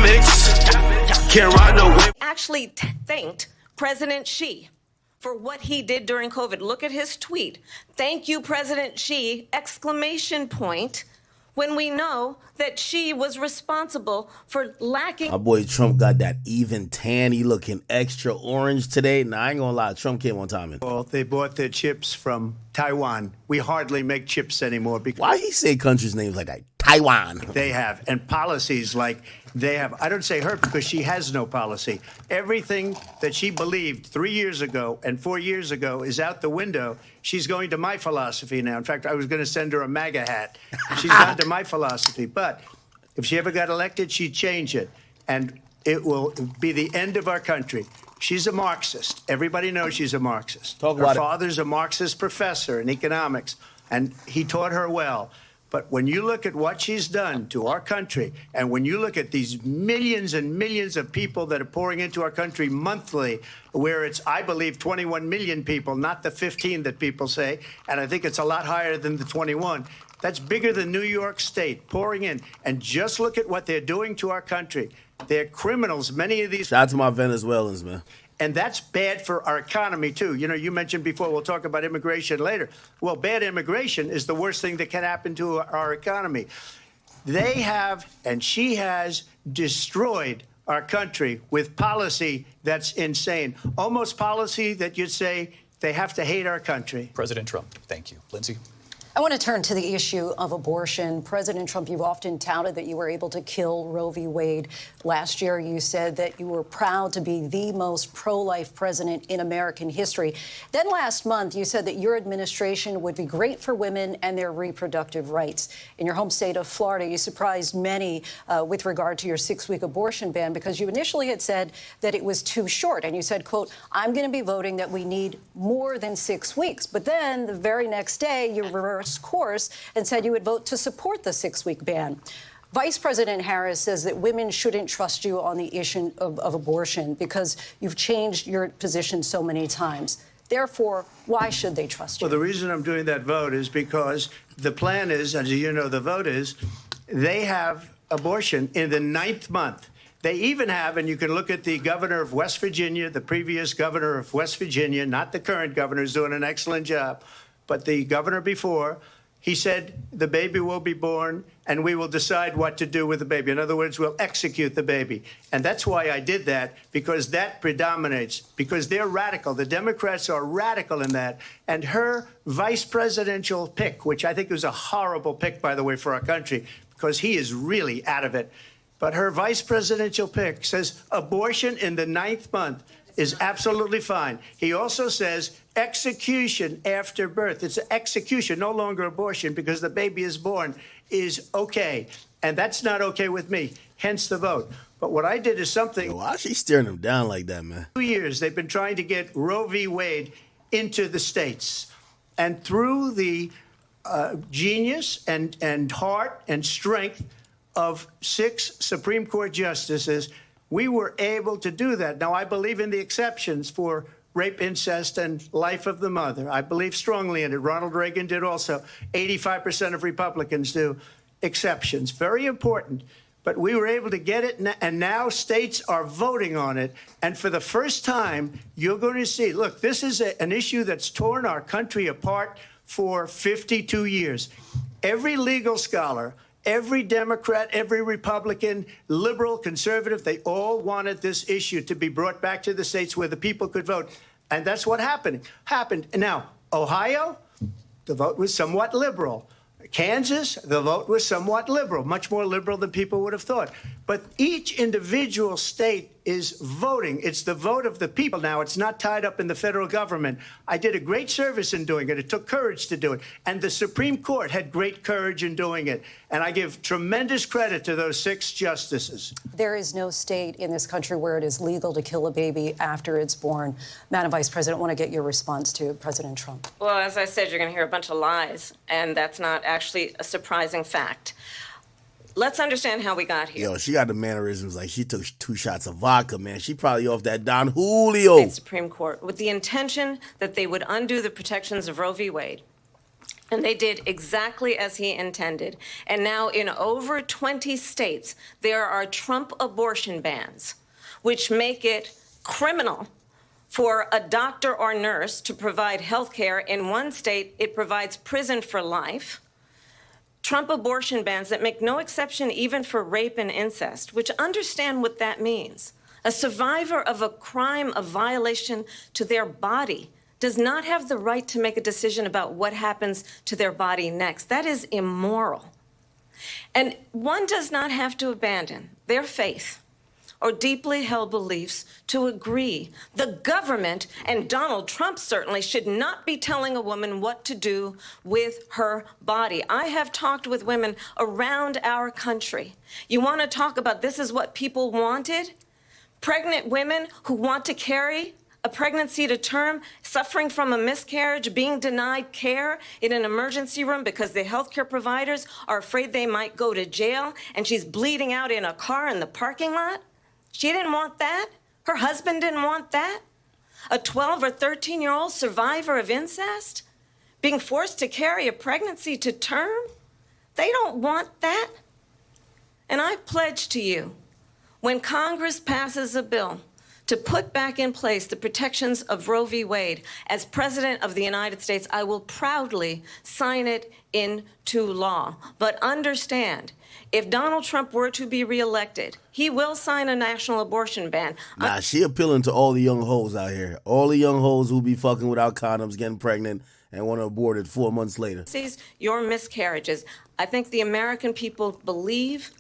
Akademiks, can't ride no wave. Actually thanked President Xi for what he did during COVID. Look at his tweet. Thank you, President Xi, exclamation point, when we know that Xi was responsible for lacking. My boy Trump got that even tan. He looking extra orange today. Now, I ain't gonna lie. Trump came on time. Well, they bought their chips from Taiwan. We hardly make chips anymore because Why he say countries' names like that? Taiwan. they have, and policies like they have. I don't say her because she has no policy. Everything that she believed 3 years ago and 4 years ago is out the window. She's going to my philosophy now. In fact, I was going to send her a MAGA hat. She's gone to my philosophy. But if she ever got elected, she'd change it. And it will be the end of our country. She's a Marxist. Everybody knows she's a Marxist. Talk Her about it. father's a Marxist professor in economics, and he taught her well. But when you look at what she's done to our country, and when you look at these millions and millions of people that are pouring into our country monthly, where it's, I believe, 21 million people, not the 15 that people say, and I think it's a lot higher than the 21. That's bigger than New York State pouring in. And just look at what they're doing to our country. They're criminals, many of these. Shout out to my Venezuelans, man. And that's bad for our economy, too. You know, you mentioned before, we'll talk about immigration later. Well, bad immigration is the worst thing that can happen to our economy. They have, and she has, destroyed our country with policy that's insane. Almost policy that you'd say they have to hate our country. President Trump, thank you. Lindsay? I want to turn to the issue of abortion. President Trump, you've often touted that you were able to kill Roe v. Wade. Last year, you said that you were proud to be the most pro-life president in American history. Then last month, you said that your administration would be great for women and their reproductive rights. In your home state of Florida, you surprised many with regard to your 6-week abortion ban because you initially had said that it was too short. And you said, quote, I'm going to be voting that we need more than 6 weeks. But then the very next day, you reversed course and said you would vote to support the 6-week ban. Vice President Harris says that women shouldn't trust you on the issue of abortion because you've changed your position so many times. Therefore, why should they trust you? Well, the reason I'm doing that vote is because the plan is, as you know, the vote is, they have abortion in the 9th month. They even have, and you can look at the governor of West Virginia, the previous governor of West Virginia, not the current governor, is doing an excellent job. But the governor before, he said the baby will be born and we will decide what to do with the baby. In other words, we'll execute the baby. And that's why I did that, because that predominates, because they're radical. The Democrats are radical in that. And her vice presidential pick, which I think was a horrible pick, by the way, for our country, because he is really out of it. But her vice presidential pick says abortion in the 9th month is absolutely fine. He also says execution after birth. It's execution, no longer abortion, because the baby is born, is okay. And that's not okay with me, hence the vote. But what I did is something. Why is she staring him down like that, man? 2 years, they've been trying to get Roe v. Wade into the states. And through the genius and heart and strength of 6 Supreme Court justices, we were able to do that. Now, I believe in the exceptions for rape, incest, and life of the mother. I believe strongly in it. Ronald Reagan did also. 85% of Republicans do. Exceptions. Very important. But we were able to get it, and now states are voting on it. And for the first time, you're going to see, look, this is an issue that's torn our country apart for 52 years. Every legal scholar, every Democrat, every Republican, liberal, conservative, they all wanted this issue to be brought back to the states where the people could vote. And that's what happened. Now, Ohio, the vote was somewhat liberal. Kansas, the vote was somewhat liberal, much more liberal than people would have thought. But each individual state is voting. It's the vote of the people now. It's not tied up in the federal government. I did a great service in doing it. It took courage to do it. And the Supreme Court had great courage in doing it. And I give tremendous credit to those 6 justices. There is no state in this country where it is legal to kill a baby after it's born. Madam Vice President, I want to get your response to President Trump. Well, as I said, you're going to hear a bunch of lies, and that's not actually a surprising fact. Let's understand how we got here. Yo, she got the mannerisms like she took 2 shots of vodka, man. She probably off that Don Julio. The Supreme Court, with the intention that they would undo the protections of Roe v. Wade. And they did exactly as he intended. And now in over 20 states, there are Trump abortion bans, which make it criminal for a doctor or nurse to provide health care. In one state, it provides prison for life. Trump abortion bans that make no exception even for rape and incest, which understand what that means. A survivor of a crime of violation to their body does not have the right to make a decision about what happens to their body next. That is immoral. And one does not have to abandon their faith or deeply held beliefs to agree. The government, and Donald Trump certainly, should not be telling a woman what to do with her body. I have talked with women around our country. You want to talk about this is what people wanted? Pregnant women who want to carry a pregnancy to term, suffering from a miscarriage, being denied care in an emergency room because the healthcare providers are afraid they might go to jail, and she's bleeding out in a car in the parking lot. She didn't want that. Her husband didn't want that. A 12 or 13-year-old survivor of incest being forced to carry a pregnancy to term. They don't want that. And I pledge to you, when Congress passes a bill to put back in place the protections of Roe v. Wade, as President of the United States, I will proudly sign it into law. But understand, if Donald Trump were to be reelected, he will sign a national abortion ban. Nah, she appealing to all the young hoes out here. All the young hoes who be fucking without condoms, getting pregnant, and want to abort it 4 months later. Your miscarriages. I think the American people believe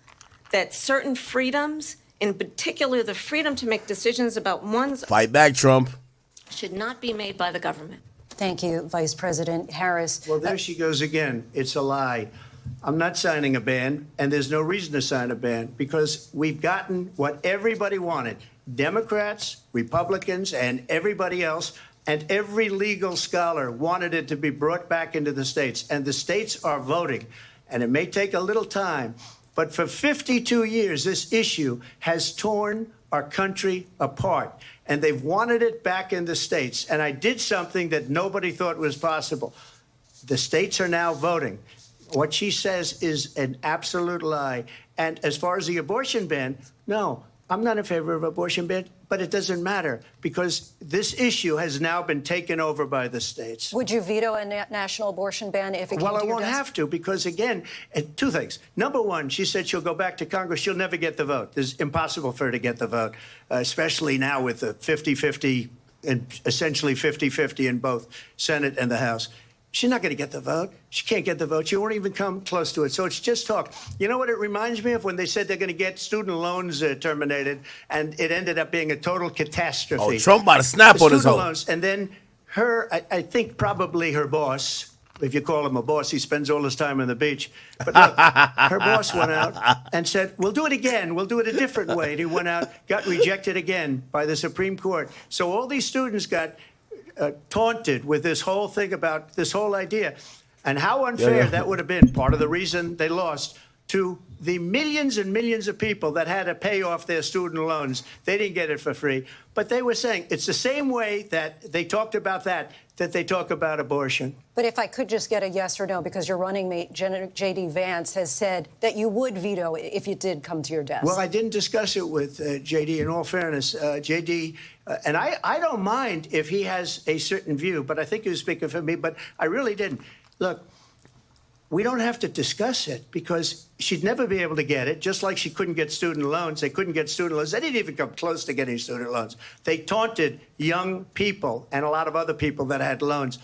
that certain freedoms, in particular the freedom to make decisions about one's... Fight back, Trump. ...should not be made by the government. Thank you, Vice President Harris. Well, there she goes again. It's a lie. I'm not signing a ban, and there's no reason to sign a ban, because we've gotten what everybody wanted. Democrats, Republicans, and everybody else, and every legal scholar wanted it to be brought back into the states. And the states are voting. And it may take a little time, but for 52 years, this issue has torn our country apart. And they've wanted it back in the states. And I did something that nobody thought was possible. The states are now voting. What she says is an absolute lie. And as far as the abortion ban, no, I'm not in favor of abortion ban, but it doesn't matter because this issue has now been taken over by the states. Would you veto a national abortion ban if it came to your desk? Well, I won't have to because, again, two things. Number one, she said she'll go back to Congress. She'll never get the vote. It's impossible for her to get the vote, especially now with the 50-50 and essentially 50-50 in both Senate and the House. She's not going to get the vote. She can't get the vote. She won't even come close to it. So it's just talk. You know what it reminds me of? When they said they're going to get student loans terminated, and it ended up being a total catastrophe. Oh, Trump about to snap on his student own. loans. And then I think probably her boss, if you call him a boss, he spends all his time on the beach. But look, her boss went out and said, we'll do it again. We'll do it a different way. And he went out, got rejected again by the Supreme Court. So all these students got taunted with this whole thing about this whole idea. And how unfair that would have been, part of the reason they lost, to the millions and millions of people that had to pay off their student loans. They didn't get it for free. But they were saying it's the same way that they talked about that they talk about abortion. But if I could just get a yes or no, because your running mate, J.D. Vance, has said that you would veto it if it did come to your desk. Well, I didn't discuss it with J.D. In all fairness, J.D., and I don't mind if he has a certain view, but I think he was speaking for me, but I really didn't. Look, we don't have to discuss it because she'd never be able to get it, just like she couldn't get student loans. They couldn't get student loans. They didn't even come close to getting student loans. They taunted young people and a lot of other people that had loans.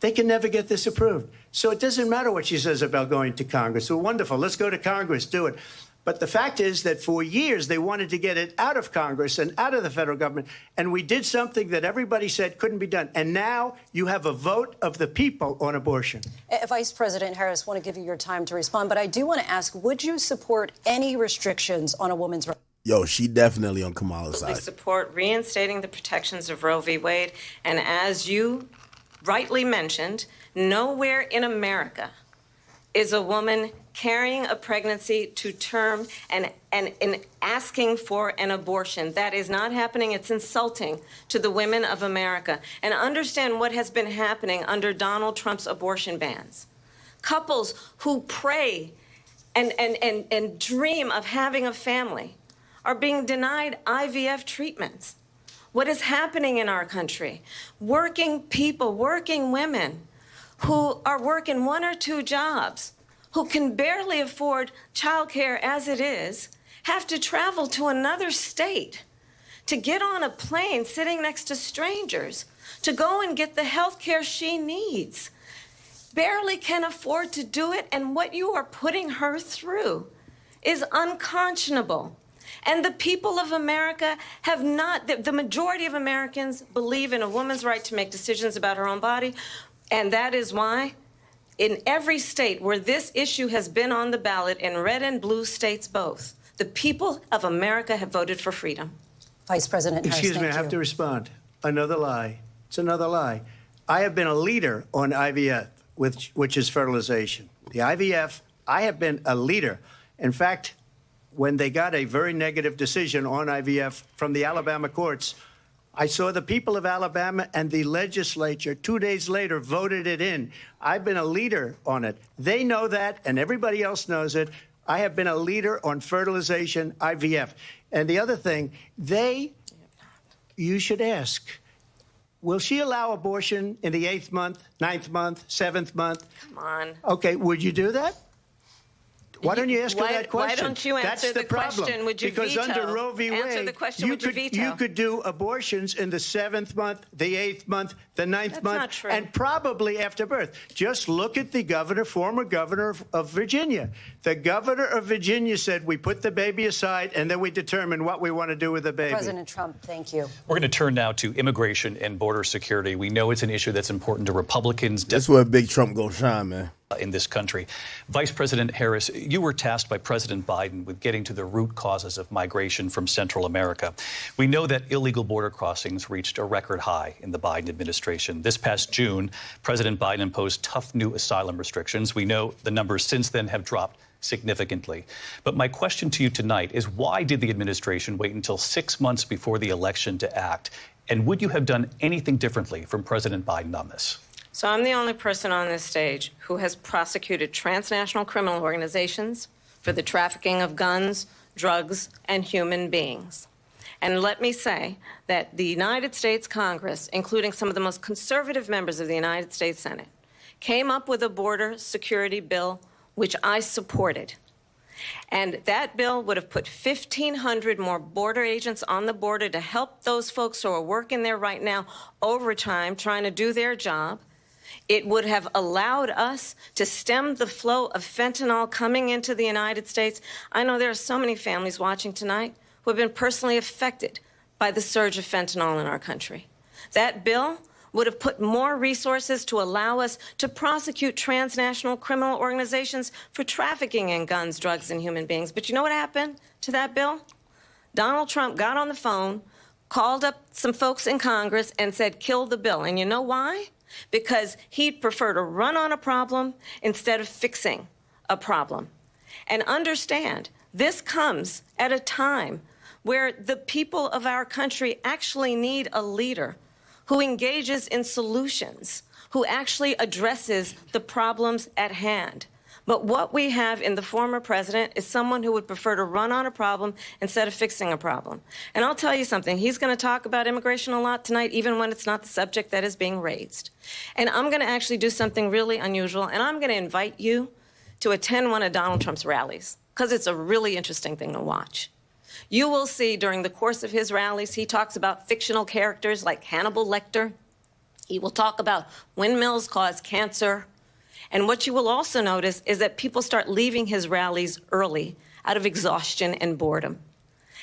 They can never get this approved. So it doesn't matter what she says about going to Congress. Well, wonderful. Let's go to Congress, do it. But the fact is that for years they wanted to get it out of Congress and out of the federal government. And we did something that everybody said couldn't be done. And now you have a vote of the people on abortion. Vice President Harris, I want to give you your time to respond. But I do want to ask, would you support any restrictions on a woman's right? Yo, she definitely on Kamala's side. We support reinstating the protections of Roe v. Wade. And as you rightly mentioned, nowhere in America is a woman carrying a pregnancy to term and asking for an abortion. That is not happening. It's insulting to the women of America. And understand what has been happening under Donald Trump's abortion bans. Couples who pray and dream of having a family are being denied IVF treatments. What is happening in our country? Working people, working women who are working 1 or 2 jobs, who can barely afford childcare as it is, have to travel to another state to get on a plane sitting next to strangers to go and get the health care she needs. Barely can afford to do it, and what you are putting her through is unconscionable. And the people of America have not, the majority of Americans believe in a woman's right to make decisions about her own body, and that is why in every state where this issue has been on the ballot, in red and blue states both, the people of America have voted for freedom. Vice President Harris, Excuse me, I have to respond. Another lie. It's another lie. I have been a leader on IVF, which is fertilization. The IVF, I have been a leader. In fact, when they got a very negative decision on IVF from the Alabama courts, I saw the people of Alabama and the legislature 2 days later voted it in. I've been a leader on it. They know that, and everybody else knows it. I have been a leader on fertilization, IVF. And the other thing, you should ask, will she allow abortion in the 8th month, 9th month, 7th month? Come on. Okay, would you do that? Why don't you ask her that question? Why don't you answer the question? Would you because veto? Under Roe v. Wade, answer the question, would you veto? You could do abortions in the 7th month, the 8th month, the 9th That's month, not true. and probably after birth. Just look at the governor, former governor of Virginia. The governor of Virginia said we put the baby aside and then we determine what we want to do with the baby. President Trump, thank you. We're going to turn now to immigration and border security. We know it's an issue that's important to Republicans. That's where Big Trump gonna shine, man. In this country. Vice President Harris, you were tasked by President Biden with getting to the root causes of migration from Central America. We know that illegal border crossings reached a record high in the Biden administration. This past June, President Biden imposed tough new asylum restrictions. We know the numbers since then have dropped significantly. But my question to you tonight is, why did the administration wait until 6 months before the election to act? And would you have done anything differently from President Biden on this? So I'm the only person on this stage who has prosecuted transnational criminal organizations for the trafficking of guns, drugs, and human beings. And let me say that the United States Congress, including some of the most conservative members of the United States Senate, came up with a border security bill, which I supported. And that bill would have put 1,500 more border agents on the border to help those folks who are working there right now overtime, trying to do their job. It would have allowed us to stem the flow of fentanyl coming into the United States. I know there are so many families watching tonight who have been personally affected by the surge of fentanyl in our country. That bill would have put more resources to allow us to prosecute transnational criminal organizations for trafficking in guns, drugs, and human beings. But you know what happened to that bill? Donald Trump got on the phone, called up some folks in Congress, and said, kill the bill. And you know why? Because he'd prefer to run on a problem instead of fixing a problem. And understand, this comes at a time where the people of our country actually need a leader who engages in solutions, who actually addresses the problems at hand. But what we have in the former president is someone who would prefer to run on a problem instead of fixing a problem. And I'll tell you something, he's going to talk about immigration a lot tonight, even when it's not the subject that is being raised. And I'm going to actually do something really unusual, and I'm going to invite you to attend one of Donald Trump's rallies, because it's a really interesting thing to watch. You will see during the course of his rallies, he talks about fictional characters like Hannibal Lecter. He will talk about windmills cause cancer. And what you will also notice is that people start leaving his rallies early out of exhaustion and boredom.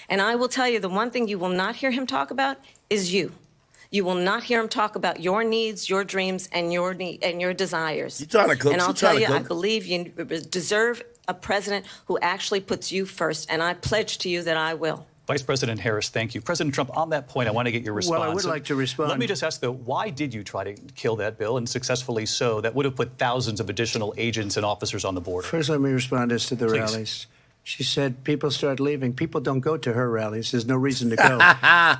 And I will tell you, the one thing you will not hear him talk about is you. You will not hear him talk about your needs, your dreams, and your desires. You trying to cook? And I'll tell you, I believe you deserve a president who actually puts you first, and I pledge to you that I will. Vice President Harris, thank you. President Trump, on that point, I want to get your response. Well, I would like to respond. Let me just ask, though, why did you try to kill that bill, and successfully so, that would have put thousands of additional agents and officers on the border? First, let me respond as to the Please. rallies. She said people start leaving. People don't go to her rallies. There's no reason to go.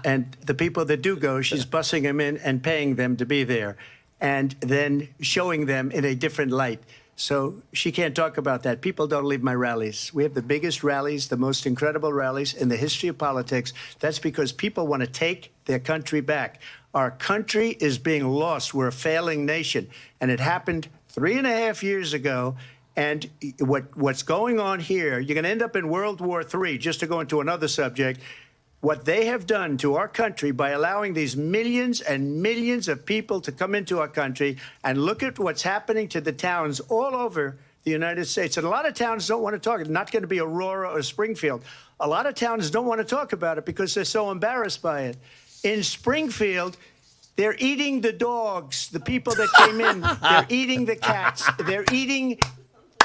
And the people that do go, she's bussing them in and paying them to be there, and then showing them in a different light. So she can't talk about that. People don't leave my rallies. We have the biggest rallies, the most incredible rallies in the history of politics. That's because people want to take their country back. Our country is being lost. We're a failing nation. And it happened 3.5 years ago. And what's going on here, you're going to end up in World War III, just to go into another subject. What they have done to our country by allowing these millions and millions of people to come into our country, and look at what's happening to the towns all over the United States. And a lot of towns don't want to talk. It's not going to be Aurora or Springfield. A lot of towns don't want to talk about it because they're so embarrassed by it. In Springfield, they're eating the dogs, the people that came in. They're eating the cats. They're eating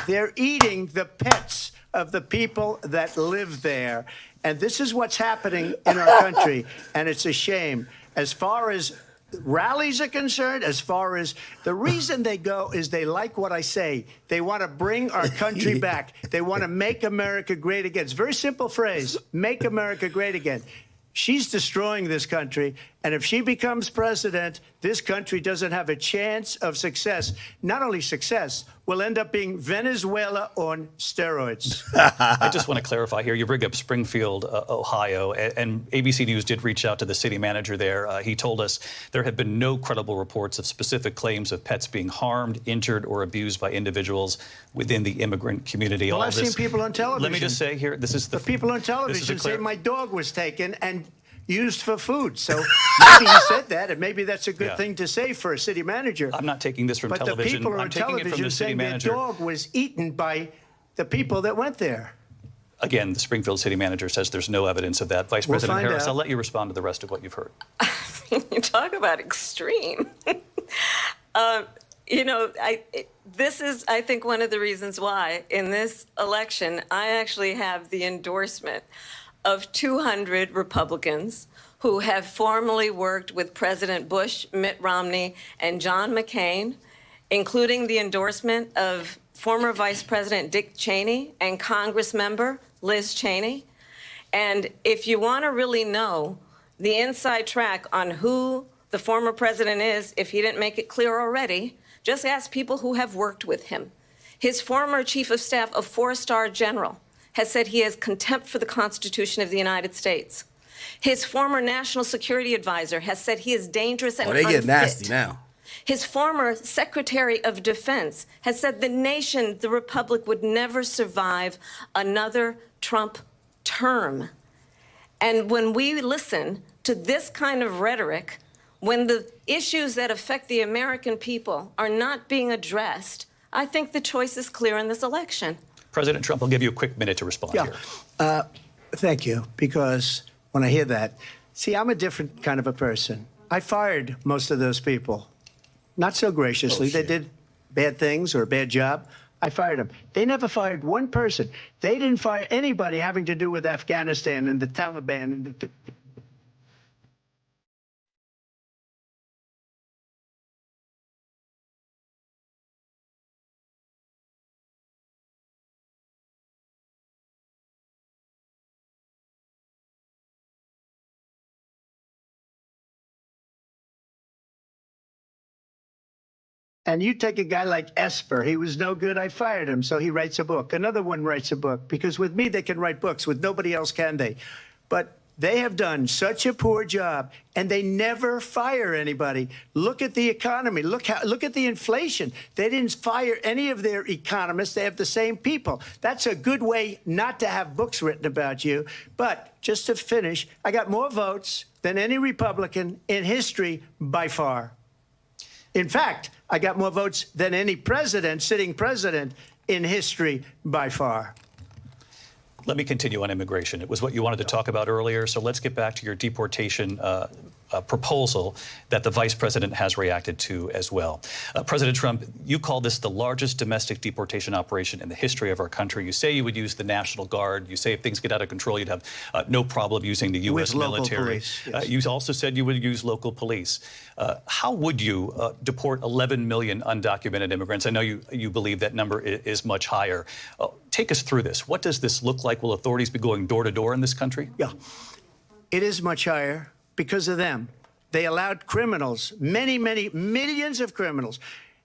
the pets of the people that live there. And this is what's happening in our country, and it's a shame. As far as rallies are concerned, as far as the reason they go is they like what I say. They want to bring our country back. They want to make America great again. It's a very simple phrase, make America great again. She's destroying this country, and if she becomes president, this country doesn't have a chance of success. Not only success, we'll end up being Venezuela on steroids. I just want to clarify here. You bring up Springfield, Ohio, and ABC News did reach out to the city manager there. He told us there have been no credible reports of specific claims of pets being harmed, injured, or abused by individuals within the immigrant community. Well, I've seen people on television. Let me just say here, this is the people on television say my dog was taken and used for food. So maybe he said that, and maybe that's a good thing to say for a city manager. I'm not taking this from television. But the people I'm on taking it from the city manager. Their dog was eaten by the people that went there. Again, the Springfield city manager says there's no evidence of that. Vice President Harris, I'll let you respond to the rest of what you've heard. You talk about extreme. This is, I think, one of the reasons why in this election I actually have the endorsement of 200 Republicans who have formally worked with President Bush, Mitt Romney, and John McCain, including the endorsement of former Vice President Dick Cheney and Congress member Liz Cheney. And if you want to really know the inside track on who the former president is, if he didn't make it clear already, just ask people who have worked with him. His former chief of staff, a 4-star general, has said he has contempt for the Constitution of the United States. His former national security advisor has said he is dangerous and unfit. They get nasty now. His former Secretary of Defense has said the nation, the republic, would never survive another Trump term. And when we listen to this kind of rhetoric, when the issues that affect the American people are not being addressed, I think the choice is clear in this election. President Trump, I'll give you a quick minute to respond here. Thank you, because when I hear that, see, I'm a different kind of a person. I fired most of those people. Not so graciously. They did bad things or a bad job. I fired them. They never fired one person. They didn't fire anybody having to do with Afghanistan and the Taliban and the And you take a guy like Esper. He was no good. I fired him. So he writes a book. Another one writes a book. Because with me, they can write books. With nobody else can they. But they have done such a poor job, and they never fire anybody. Look at the economy. Look at the inflation. They didn't fire any of their economists. They have the same people. That's a good way not to have books written about you. But just to finish, I got more votes than any Republican in history by far. In fact, I got more votes than any president, sitting president, in history by far. Let me continue on immigration. It was what you wanted to talk about earlier, so let's get back to your deportation proposal that the vice president has reacted to as well. President Trump, you call this the largest domestic deportation operation in the history of our country. You say you would use the National Guard. You say if things get out of control, you'd have no problem using the U.S. military. Police, yes. You also said you would use local police. How would you deport 11 million undocumented immigrants? I know you believe that number is much higher. Take us through this. What does this look like? Will authorities be going door to door in this country? Yeah, it is much higher because of them. They allowed criminals, many, many millions of criminals.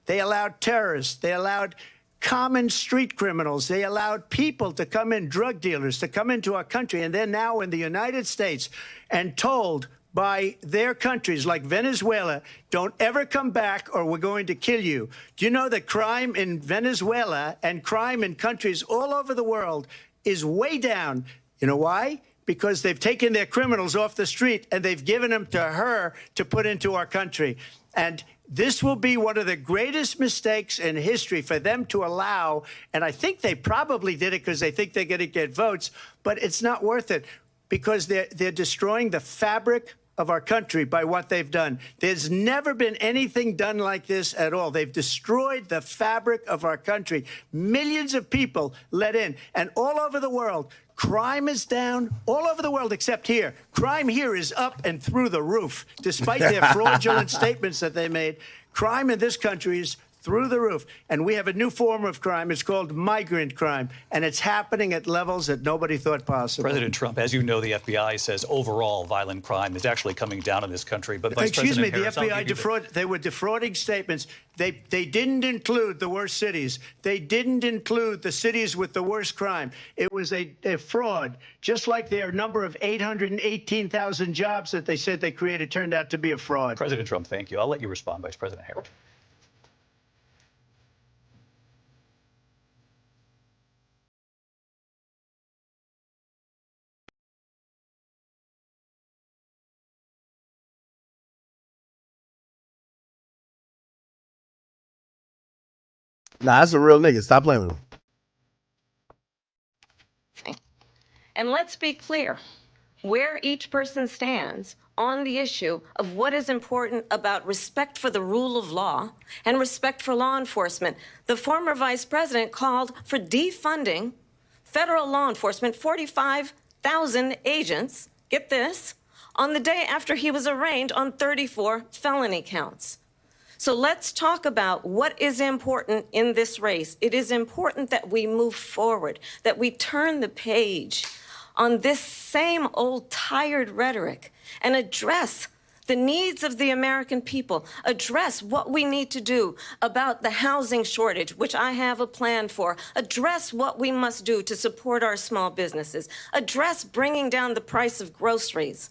They allowed terrorists. They allowed common street criminals. They allowed people to come in, drug dealers, to come into our country, and they're now in the United States and told by their countries like Venezuela, don't ever come back or we're going to kill you. Do you know that crime in Venezuela and crime in countries all over the world is way down? You know why? Because they've taken their criminals off the street and they've given them to her to put into our country. And this will be one of the greatest mistakes in history for them to allow. And I think they probably did it because they think they're going to get votes, but it's not worth it because they're destroying the fabric of our country by what they've done. There's never been anything done like this at all. They've destroyed the fabric of our country. Millions of people let in. And all over the world, crime is down. All over the world except here. Crime here is up and through the roof. Despite their fraudulent statements that they made, crime in this country is through the roof. And we have a new form of crime. It's called migrant crime. And it's happening at levels that nobody thought possible. President Trump, as you know, the FBI says overall violent crime is actually coming down in this country. But Vice Excuse me, President the Harris, FBI they were defrauding statements. They didn't include the worst cities. They didn't include the cities with the worst crime. It was a fraud, just like their number of 818,000 jobs that they said they created turned out to be a fraud. President Trump, thank you. I'll let you respond, Vice President Harris. Nah, that's a real nigga. Stop playing with him. And let's be clear where each person stands on the issue of what is important about respect for the rule of law and respect for law enforcement. The former vice president called for defunding federal law enforcement, 45,000 agents, get this, on the day after he was arraigned on 34 felony counts. So let's talk about what is important in this race. It is important that we move forward, that we turn the page on this same old tired rhetoric and address the needs of the American people, address what we need to do about the housing shortage, which I have a plan for, address what we must do to support our small businesses, address bringing down the price of groceries.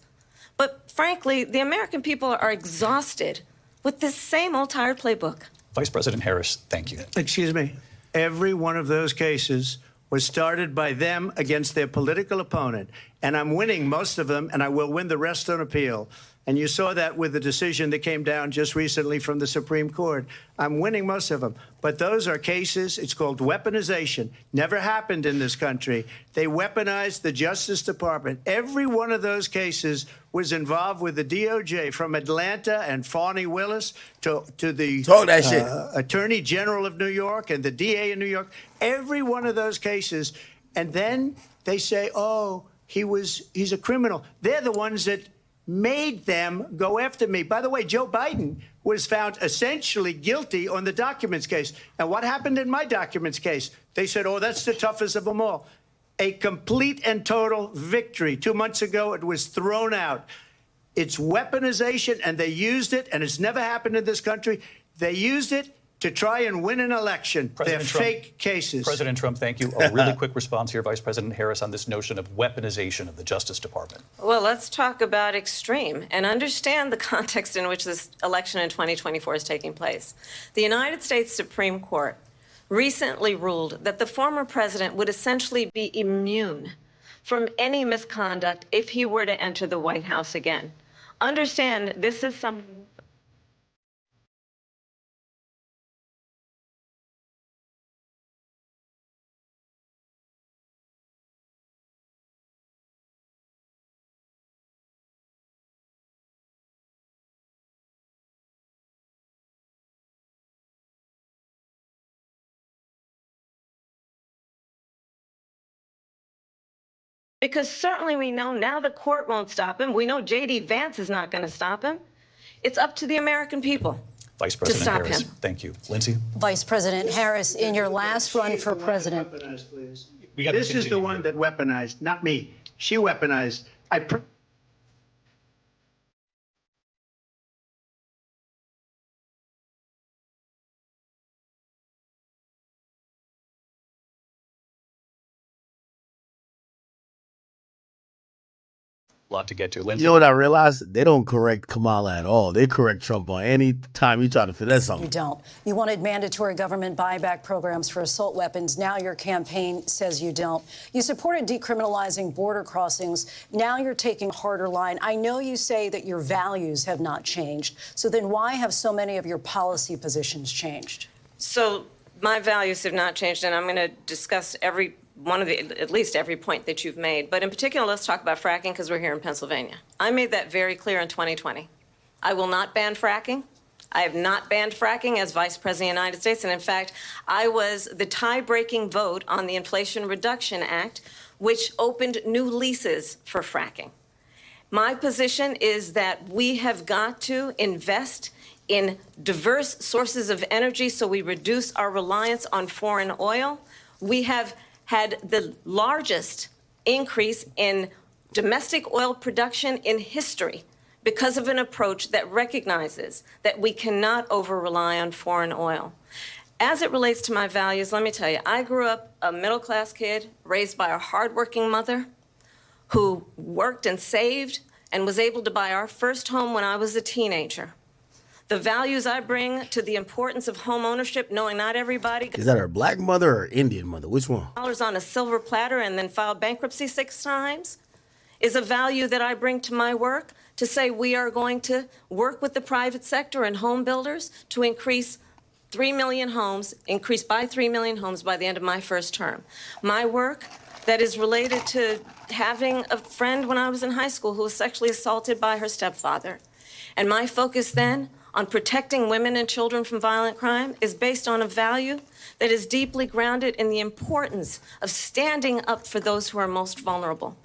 But frankly, the American people are exhausted with this same old tired playbook. Vice President Harris, thank you. Excuse me. Every one of those cases was started by them against their political opponent. And I'm winning most of them, and I will win the rest on appeal. And you saw that with the decision that came down just recently from the Supreme Court. I'm winning most of them. But those are cases, it's called weaponization. Never happened in this country. They weaponized the Justice Department. Every one of those cases was involved with the DOJ, from Atlanta and Fani Willis to the Attorney General of New York and the DA in New York. Every one of those cases. And then they say, oh, he's a criminal. They're the ones that made them go after me. By the way, Joe Biden was found essentially guilty on the documents case. And what happened in my documents case? They said, oh, that's the toughest of them all. A complete and total victory. 2 months ago, it was thrown out. It's weaponization, and they used it, and it's never happened in this country. They used it to try and win an election. They're fake cases. President Trump, thank you. A really quick response here, Vice President Harris, on this notion of weaponization of the Justice Department. Well, let's talk about extreme and understand the context in which this election in 2024 is taking place. The United States Supreme Court recently ruled that the former president would essentially be immune from any misconduct if he were to enter the White House again. Understand, this is something because certainly we know now the court won't stop him. We know J.D. Vance is not going to stop him. It's up to the American people Vice President to stop Harris, him. thank you. Lindsay? Vice President Harris, in your last run for president. This is the one that weaponized, not me. She weaponized. lot to get to. You Lindsay? know what I realized? They don't correct Kamala at all. They correct Trump on any time you try to finesse something. You don't. You wanted mandatory government buyback programs for assault weapons. Now your campaign says you don't. You supported decriminalizing border crossings. Now you're taking a harder line. I know you say that your values have not changed. So then why have so many of your policy positions changed? So my values have not changed, and I'm going to discuss at least every point that you've made. But in particular, let's talk about fracking because we're here in Pennsylvania. I made that very clear in 2020. I will not ban fracking. I have not banned fracking as Vice President of the United States. And in fact, I was the tie-breaking vote on the Inflation Reduction Act, which opened new leases for fracking. My position is that we have got to invest in diverse sources of energy so we reduce our reliance on foreign oil. We have had the largest increase in domestic oil production in history because of an approach that recognizes that we cannot over-rely on foreign oil. As it relates to my values, let me tell you, I grew up a middle-class kid raised by a hardworking mother who worked and saved and was able to buy our first home when I was a teenager. The values I bring to the importance of home ownership, knowing not everybody Is that her black mother or Indian mother? Which one? dollars on a silver platter and then filed bankruptcy 6 times, is a value that I bring to my work to say we are going to work with the private sector and home builders to increase 3 million homes, increase by 3 million homes by the end of my first term. My work that is related to having a friend when I was in high school who was sexually assaulted by her stepfather. And my focus then on protecting women and children from violent crime is based on a value that is deeply grounded in the importance of standing up for those who are most vulnerable.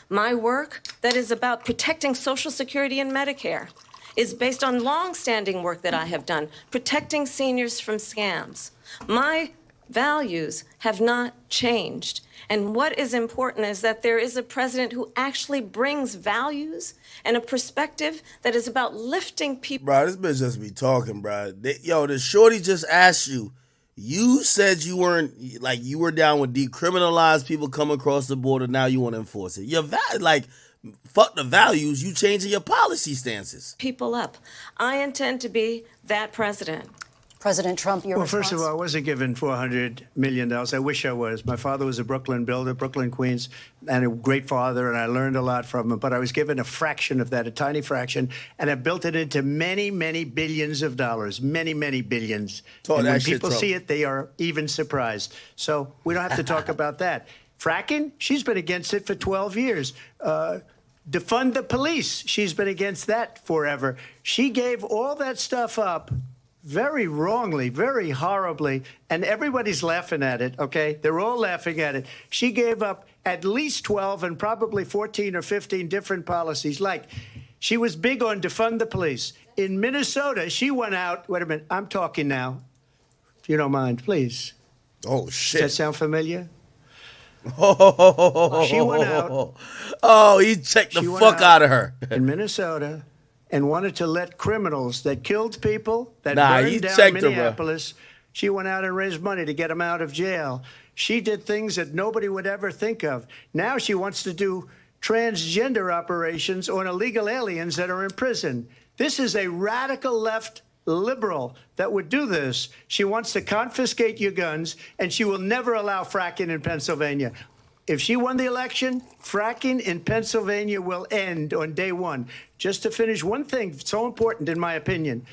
My work that is about protecting Social Security and Medicare is based on long-standing work that I have done, protecting seniors from scams. My values have not changed. And what is important is that there is a president who actually brings values and a perspective that is about lifting people. Bro, this bitch just be talking, bro. The shorty just asked you. You said you weren't, you were down with decriminalize people coming across the border. Now you want to enforce it. Fuck the values. You changing your policy stances. People up. I intend to be that president. President Trump, your response? First of all, I wasn't given $400 million. I wish I was. My father was a Brooklyn builder, Brooklyn, Queens, and a great father, and I learned a lot from him. But I was given a fraction of that, a tiny fraction, and I built it into many, many billions of dollars, many, many billions. And when people see it, they are even surprised. So we don't have to talk about that. Fracking, she's been against it for 12 years. Defund the police, she's been against that forever. She gave all that stuff up very wrongly, very horribly, and everybody's laughing at it, okay? They're all laughing at it. She gave up at least 12 and probably 14 or 15 different policies. Like, she was big on defund the police. In Minnesota, she went out, wait a minute, I'm talking now, if you don't mind, please. Oh, shit. Does that sound familiar? Oh, she went out. Oh, he checked the fuck out of her. In Minnesota, and wanted to let criminals that killed people, that burned down Minneapolis, she went out and raised money to get them out of jail. She did things that nobody would ever think of. Now she wants to do transgender operations on illegal aliens that are in prison. This is a radical left liberal that would do this. She wants to confiscate your guns, and she will never allow fracking in Pennsylvania. If she won the election, fracking in Pennsylvania will end on day one. Just to finish one thing, so important in my opinion.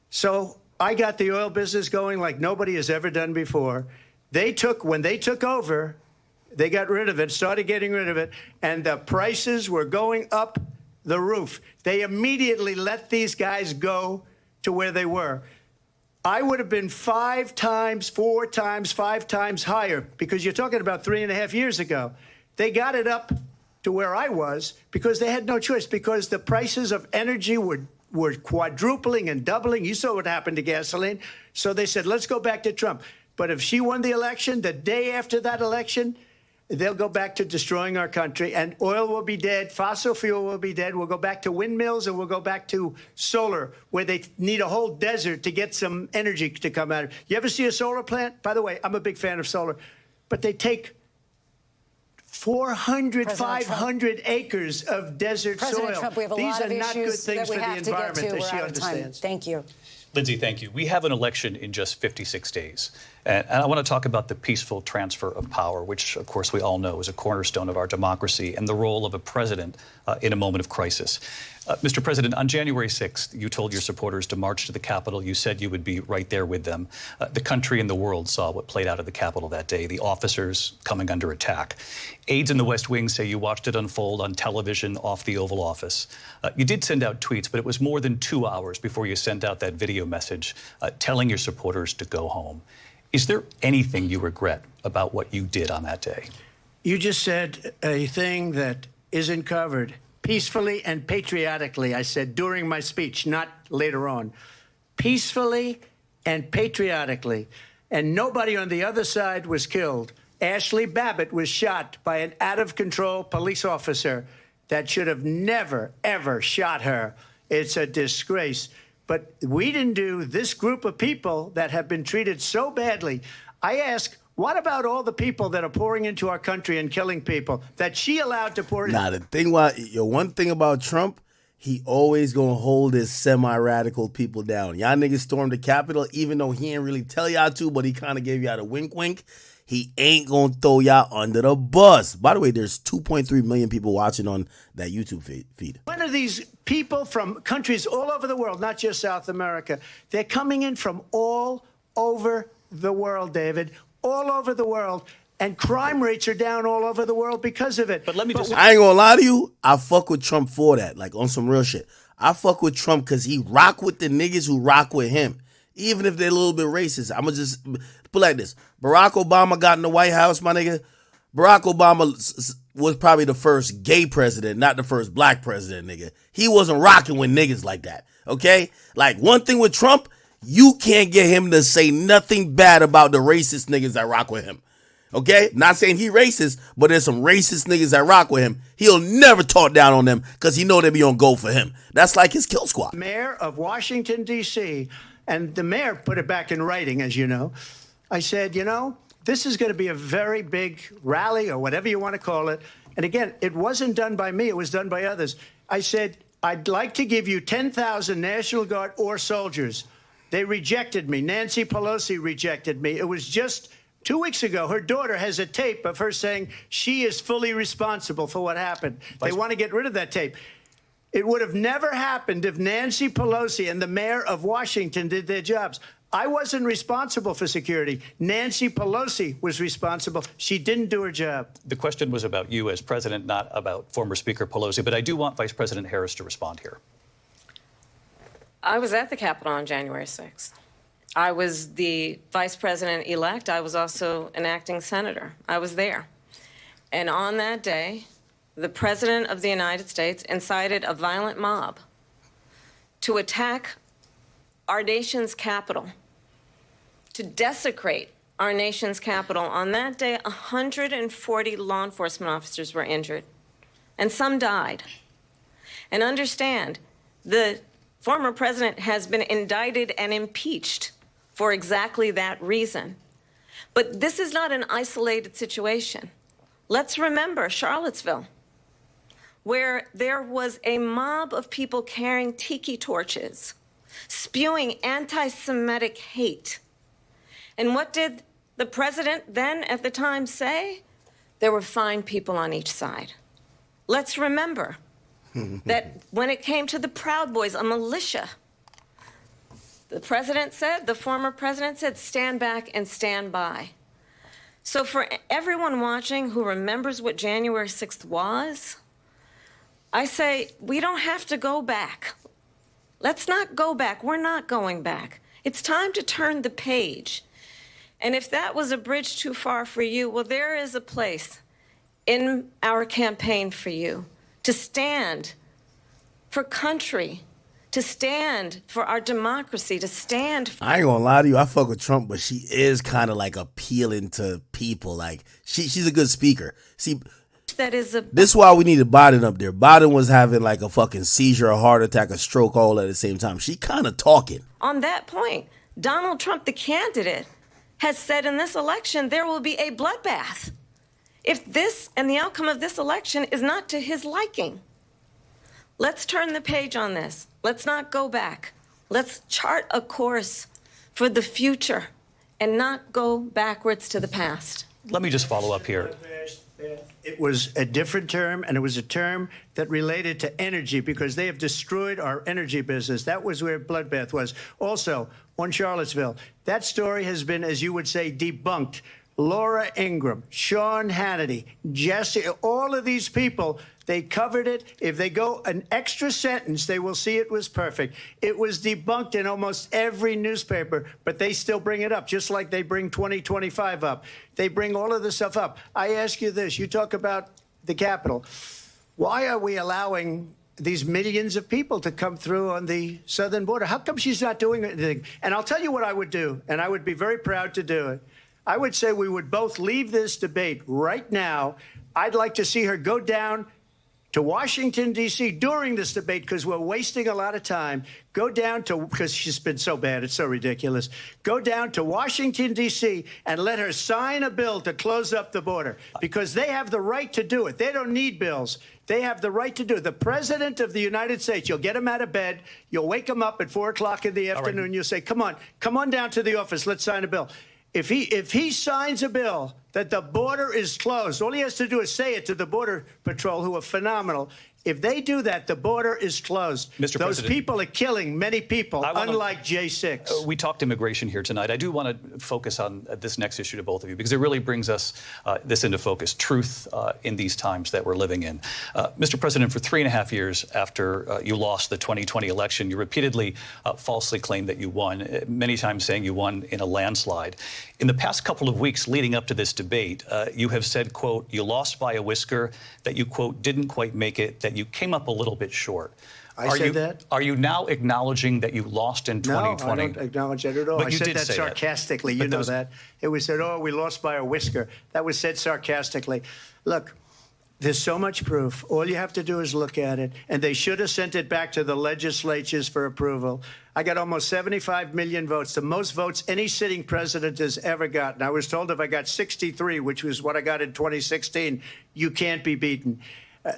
So I got the oil business going like nobody has ever done before. When they took over, they got rid of it, started getting rid of it, and the prices were going up the roof. They immediately let these guys go to where they were. I would have been 5 times, 4 times, 5 times higher, because you're talking about 3.5 years ago. They got it up to where I was because they had no choice, because the prices of energy were quadrupling and doubling. You saw what happened to gasoline. So they said, let's go back to Trump. But if she won the election, the day after that election, they'll go back to destroying our country, and oil will be dead, fossil fuel will be dead. We'll go back to windmills, and we'll go back to solar, where they need a whole desert to get some energy to come out. You ever see a solar plant? By the way, I'm a big fan of solar, but they take 400, President 500 acres of desert President soil. Trump, we have a These lot are of not good issues things that we for the have to get environment, to. as We're she out of time. understands. Thank you. Lindsay, thank you. We have an election in just 56 days. And I want to talk about the peaceful transfer of power, which, of course, we all know is a cornerstone of our democracy, and the role of a president in a moment of crisis. Mr. President, on January 6th, you told your supporters to march to the Capitol. You said you would be right there with them. The country and the world saw what played out at the Capitol that day, the officers coming under attack. Aides in the West Wing say you watched it unfold on television off the Oval Office. You did send out tweets, but it was more than 2 hours before you sent out that video message telling your supporters to go home. Is there anything you regret about what you did on that day? You just said a thing that isn't covered. Peacefully and patriotically, I said during my speech, not later on. Peacefully and patriotically. And nobody on the other side was killed. Ashley Babbitt was shot by an out-of-control police officer that should have never, ever shot her. It's a disgrace. But we didn't do this group of people that have been treated so badly. I ask, what about all the people that are pouring into our country and killing people that she allowed to pour in? Nah, the thing one thing about Trump, he always gonna hold his semi-radical people down. Y'all niggas stormed the Capitol, even though he ain't really tell y'all to, but he kind of gave y'all the wink wink. He ain't gonna throw y'all under the bus. By the way, there's 2.3 million people watching on that YouTube feed. One of these people from countries all over the world, not just South America, they're coming in from all over the world, David, all over the world. And crime rates are down all over the world because of it. But let me just... I ain't gonna lie to you. I fuck with Trump for that, like on some real shit. I fuck with Trump because he rock with the niggas who rock with him. Even if they're a little bit racist. I'm going to just put like this. Barack Obama got in the White House, my nigga. Barack Obama was probably the first gay president, not the first black president, nigga. He wasn't rocking with niggas like that, okay? Like, one thing with Trump, you can't get him to say nothing bad about the racist niggas that rock with him, okay? Not saying he racist, but there's some racist niggas that rock with him. He'll never talk down on them because he know they be on go for him. That's like his kill squad. Mayor of Washington, D.C., and the mayor put it back in writing, as you know. I said, you know, this is going to be a very big rally or whatever you want to call it. And again, it wasn't done by me. It was done by others. I said, I'd like to give you 10,000 National Guard or soldiers. They rejected me. Nancy Pelosi rejected me. It was just 2 weeks ago. Her daughter has a tape of her saying she is fully responsible for what happened. They want to get rid of that tape. It would have never happened if Nancy Pelosi and the mayor of Washington did their jobs. I wasn't responsible for security. Nancy Pelosi was responsible. She didn't do her job. The question was about you as president, not about former Speaker Pelosi, but I do want Vice President Harris to respond here. I was at the Capitol on January 6th. I was the vice president-elect. I was also an acting senator. I was there. And on that day, the President of the United States incited a violent mob to attack our nation's capital, to desecrate our nation's capital. On that day, 140 law enforcement officers were injured, and some died. And understand, the former president has been indicted and impeached for exactly that reason. But this is not an isolated situation. Let's remember Charlottesville, where there was a mob of people carrying tiki torches, spewing anti-Semitic hate. And what did the president then at the time say? There were fine people on each side. Let's remember that when it came to the Proud Boys, a militia, the former president said, stand back and stand by. So for everyone watching who remembers what January 6th was, I say, we don't have to go back. Let's not go back. We're not going back. It's time to turn the page. And if that was a bridge too far for you, well, there is a place in our campaign for you to stand for country, to stand for our democracy, to stand for... I ain't gonna lie to you, I fuck with Trump, but she is kind of like appealing to people. Like, she's a good speaker. See... This is why we needed Biden up there. Biden was having like a fucking seizure, a heart attack, a stroke all at the same time. She kind of talking. On that point, Donald Trump, the candidate, has said in this election there will be a bloodbath if this and the outcome of this election is not to his liking. Let's turn the page on this. Let's not go back. Let's chart a course for the future and not go backwards to the past. Let me just follow up here. It was a different term, and it was a term that related to energy because they have destroyed our energy business. That was where bloodbath was. Also, on Charlottesville, that story has been, as you would say, debunked. Laura Ingraham, Sean Hannity, Jesse, all of these people, they covered it. If they go an extra sentence, they will see it was perfect. It was debunked in almost every newspaper, but they still bring it up, just like they bring 2025 up. They bring all of this stuff up. I ask you this. You talk about the Capitol. Why are we allowing these millions of people to come through on the southern border? How come she's not doing anything? And I'll tell you what I would do, and I would be very proud to do it. I would say we would both leave this debate right now. I'd like to see her go down to Washington, D.C. during this debate because we're wasting a lot of time. Go down to, because she's been so bad, it's so ridiculous. Go down to Washington, D.C. and let her sign a bill to close up the border because they have the right to do it. They don't need bills. They have the right to do it. The President of the United States, you'll get him out of bed. You'll wake him up at 4 o'clock in the afternoon. Right. You'll say, come on down to the office. Let's sign a bill. If he signs a bill that the border is closed, all he has to do is say it to the Border Patrol, who are phenomenal. If they do that, the border is closed. Mr. Those President, people are killing many people, unlike J6. We talked immigration here tonight. I do want to focus on this next issue to both of you because it really brings us this into focus, truth in these times that we're living in. Mr. President, for 3.5 years after you lost the 2020 election, you repeatedly falsely claimed that you won, many times saying you won in a landslide. In the past couple of weeks leading up to this debate, you have said, quote, you lost by a whisker, that you, quote, didn't quite make it, that you came up a little bit short. I said that? Are you now acknowledging that you lost in 2020? No, I don't acknowledge that at all. But I you said did that say sarcastically. That. You know that. It was said, oh, we lost by a whisker. That was said sarcastically. Look, there's so much proof. All you have to do is look at it. And they should have sent it back to the legislatures for approval. I got almost 75 million votes, the most votes any sitting president has ever gotten. I was told if I got 63, which was what I got in 2016, you can't be beaten.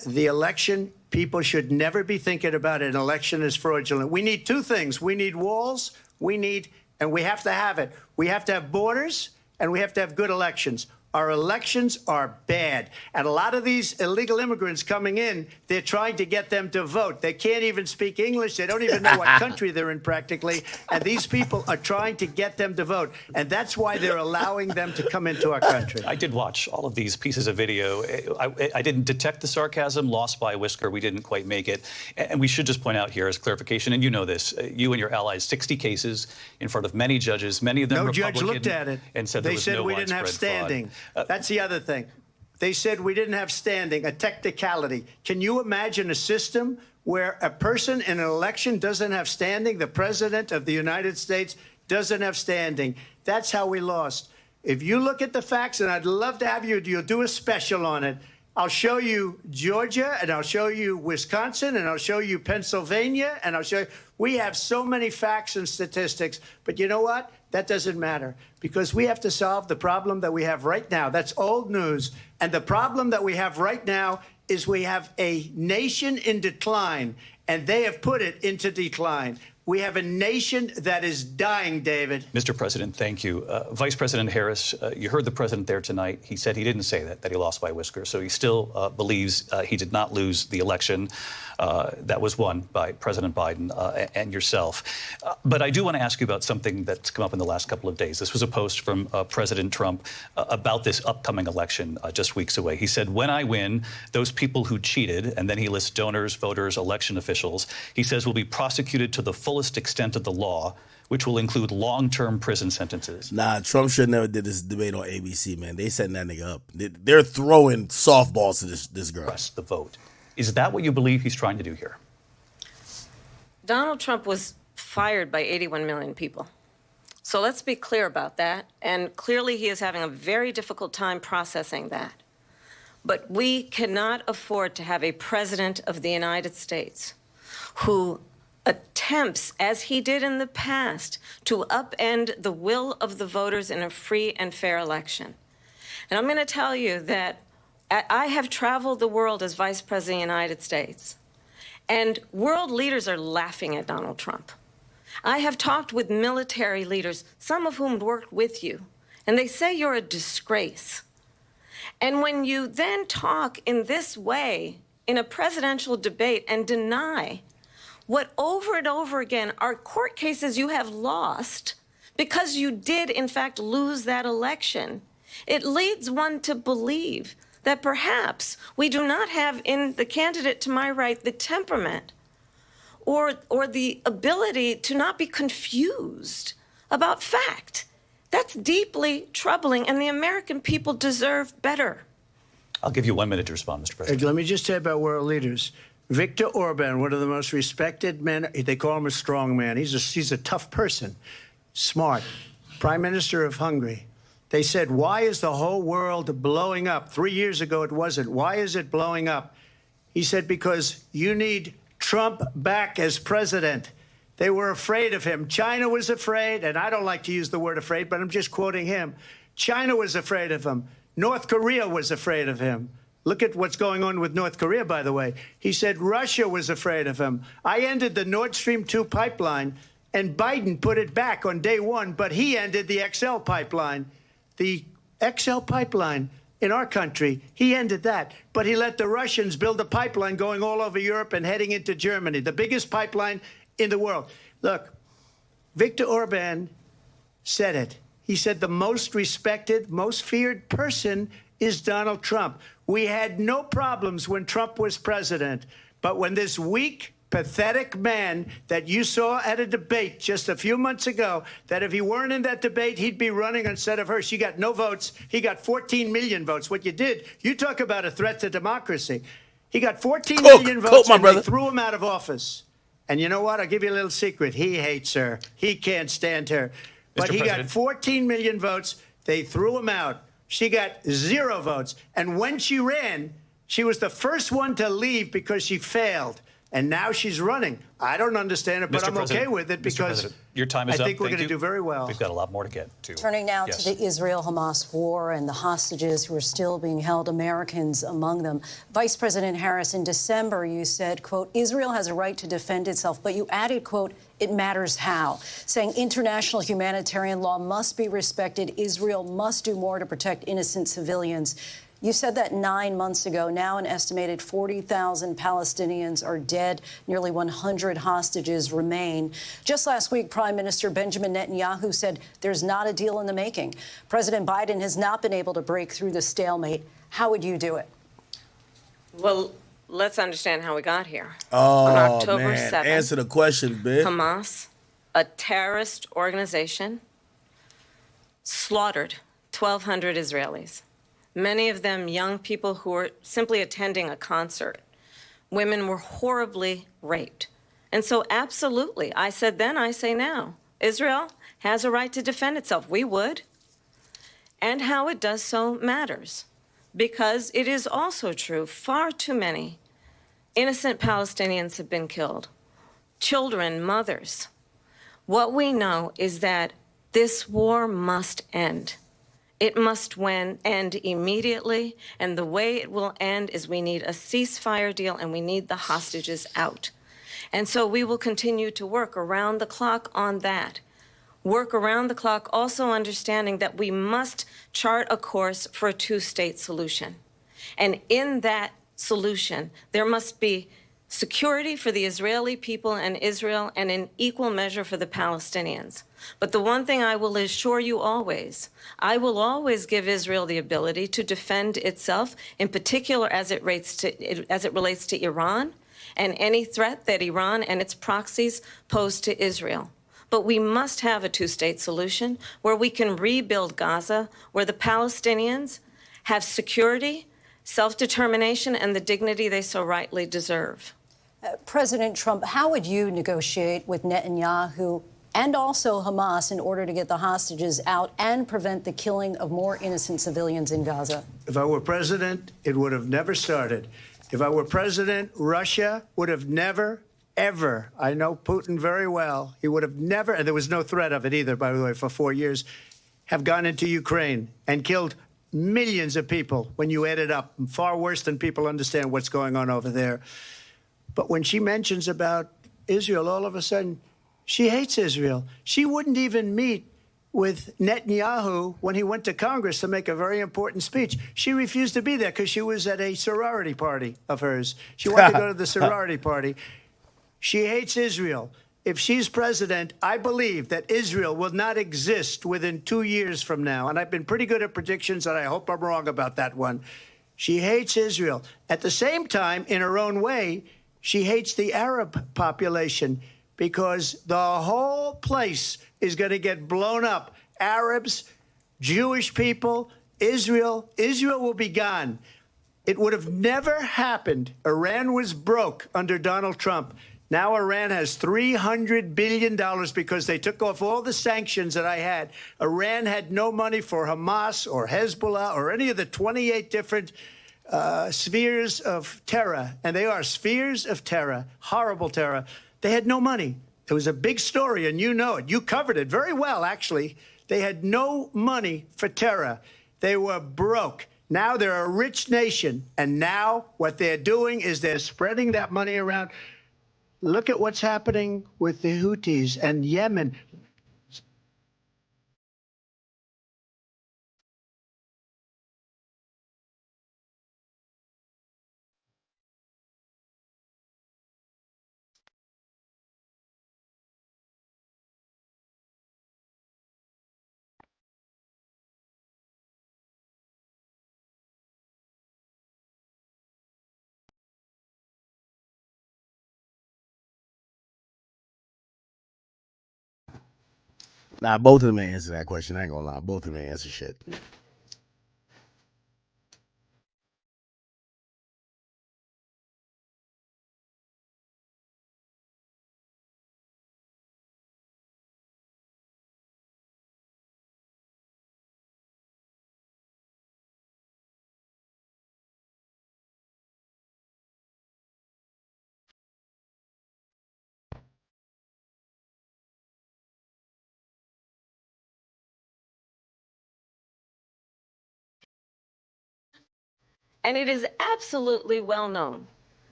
The election, people should never be thinking about an election as fraudulent. We need two things. We need walls, and we have to have it. We have to have borders, and we have to have good elections. Our elections are bad. And a lot of these illegal immigrants coming in, they're trying to get them to vote. They can't even speak English. They don't even know what country they're in practically. And these people are trying to get them to vote. And that's why they're allowing them to come into our country. I did watch all of these pieces of video. I didn't detect the sarcasm, lost by a whisker. We didn't quite make it. And we should just point out here as clarification, and you know this, you and your allies, 60 cases in front of many judges, many of them no Republican. Judge looked at it. And said they there was said no we didn't have standing. That's the other thing. They said we didn't have standing, a technicality. Can you imagine a system where a person in an election doesn't have standing? The President of the United States doesn't have standing. That's how we lost. If you look at the facts, and I'd love to have you'll do a special on it. I'll show you Georgia, and I'll show you Wisconsin, and I'll show you Pennsylvania, and I'll show you. We have so many facts and statistics, but you know what? That doesn't matter because we have to solve the problem that we have right now. That's old news. And the problem that we have right now is we have a nation in decline, and they have put it into decline. We have a nation that is dying, David. Mr. President, thank you. Vice President Harris, you heard the president there tonight. He said he didn't say that he lost by a whisker. So he still believes he did not lose the election that was won by President Biden and yourself. But I do want to ask you about something that's come up in the last couple of days. This was a post from President Trump about this upcoming election just weeks away. He said, when I win, those people who cheated, and then he lists donors, voters, election officials, he says will be prosecuted to the fullest extent of the law, which will include long-term prison sentences. Nah, Trump should never did this debate on ABC, man. They setting that nigga up. They're throwing softballs to this girl. The vote. Is that what you believe he's trying to do here? Donald Trump was fired by 81 million people. So let's be clear about that. And clearly he is having a very difficult time processing that. But we cannot afford to have a president of the United States who attempts, as he did in the past, to upend the will of the voters in a free and fair election. And I'm going to tell you that I have traveled the world as Vice President of the United States, and world leaders are laughing at Donald Trump. I have talked with military leaders, some of whom worked with you, and they say you're a disgrace. And when you then talk in this way in a presidential debate and deny what over and over again are court cases you have lost because you did, in fact, lose that election, it leads one to believe that perhaps we do not have in the candidate to my right the temperament or the ability to not be confused about fact. That's deeply troubling, and the American people deserve better. I'll give you 1 minute to respond, Mr. President. Let me just say about world leaders. Viktor Orban, one of the most respected men, they call him a strong man. He's a tough person, smart, Prime Minister of Hungary. They said, why is the whole world blowing up? 3 years ago, it wasn't. Why is it blowing up? He said, because you need Trump back as president. They were afraid of him. China was afraid, and I don't like to use the word afraid, but I'm just quoting him. China was afraid of him. North Korea was afraid of him. Look at what's going on with North Korea, by the way. He said Russia was afraid of him. I ended the Nord Stream 2 pipeline, and Biden put it back on day one, but he ended the XL pipeline. The XL pipeline in our country, he ended that. But he let the Russians build a pipeline going all over Europe and heading into Germany, the biggest pipeline in the world. Look, Viktor Orban said it. He said the most respected, most feared person is Donald Trump. We had no problems when Trump was president, but when this weak, pathetic man that you saw at a debate just a few months ago, that if he weren't in that debate, he'd be running instead of her. She got no votes. He got 14 million votes. What you did, you talk about a threat to democracy. He got 14 million votes, and they threw him out of office. And you know what? I'll give you a little secret. He hates her. He can't stand her. But he got 14 million votes. They threw him out. She got 0 votes. And when she ran, she was the first one to leave because she failed. And now she's running. I don't understand it, but I'm okay with it because your time is I think up. we're going to do very well. We've got a lot more to get to. Turning now to the Israel-Hamas war and the hostages who are still being held, Americans among them. Vice President Harris, in December, you said, quote, Israel has a right to defend itself, but you added, quote, it matters how, saying international humanitarian law must be respected. Israel must do more to protect innocent civilians. You said that 9 months ago. Now an estimated 40,000 Palestinians are dead. Nearly 100 hostages remain. Just last week, Prime Minister Benjamin Netanyahu said there's not a deal in the making. President Biden has not been able to break through the stalemate. How would you do it? Well, let's understand how we got here. Oh, on October man. 7th, Answer the question, bitch. Hamas, a terrorist organization, slaughtered 1,200 Israelis. Many of them young people who were simply attending a concert. Women were horribly raped. And so absolutely, I said then, I say now, Israel has a right to defend itself. We would. And how it does so matters. Because it is also true, far too many innocent Palestinians have been killed. Children, mothers. What we know is that this war must end. It must end immediately, and the way it will end is we need a ceasefire deal and we need the hostages out. And so we will continue to work around the clock on that. Work around the clock, also understanding that we must chart a course for a two-state solution. And in that solution, there must be security for the Israeli people and Israel, and in equal measure for the Palestinians. But the one thing I will assure you always, I will always give Israel the ability to defend itself, in particular as it relates to Iran and any threat that Iran and its proxies pose to Israel. But we must have a two-state solution where we can rebuild Gaza, where the Palestinians have security, self-determination, and the dignity they so rightly deserve. President Trump, how would you negotiate with Netanyahu and also Hamas in order to get the hostages out and prevent the killing of more innocent civilians in Gaza? If I were president, it would have never started. If I were president, Russia would have never, ever, I know Putin very well, he would have never, and there was no threat of it either, by the way, for 4 years, have gone into Ukraine and killed millions of people when you add it up, far worse than people understand what's going on over there. But when she mentions about Israel, all of a sudden, she hates Israel. She wouldn't even meet with Netanyahu when he went to Congress to make a very important speech. She refused to be there because she was at a sorority party of hers. She wanted to go to the sorority party. She hates Israel. If she's president, I believe that Israel will not exist within 2 years from now. And I've been pretty good at predictions, and I hope I'm wrong about that one. She hates Israel. At the same time, in her own way, she hates the Arab population because the whole place is going to get blown up. Arabs, Jewish people, Israel will be gone. It would have never happened. Iran was broke under Donald Trump. Now Iran has $300 billion because they took off all the sanctions that I had. Iran had no money for Hamas or Hezbollah or any of the 28 different spheres of terror. And they are spheres of terror, horrible terror. They had no money. It was a big story, and you know it. You covered it very well, actually. They had no money for terror. They were broke. Now they're a rich nation. And now what they're doing is they're spreading that money around. Look at what's happening with the Houthis and Yemen. Nah, both of them answer that question. I ain't gonna lie. Both of them answer shit. And it is absolutely well known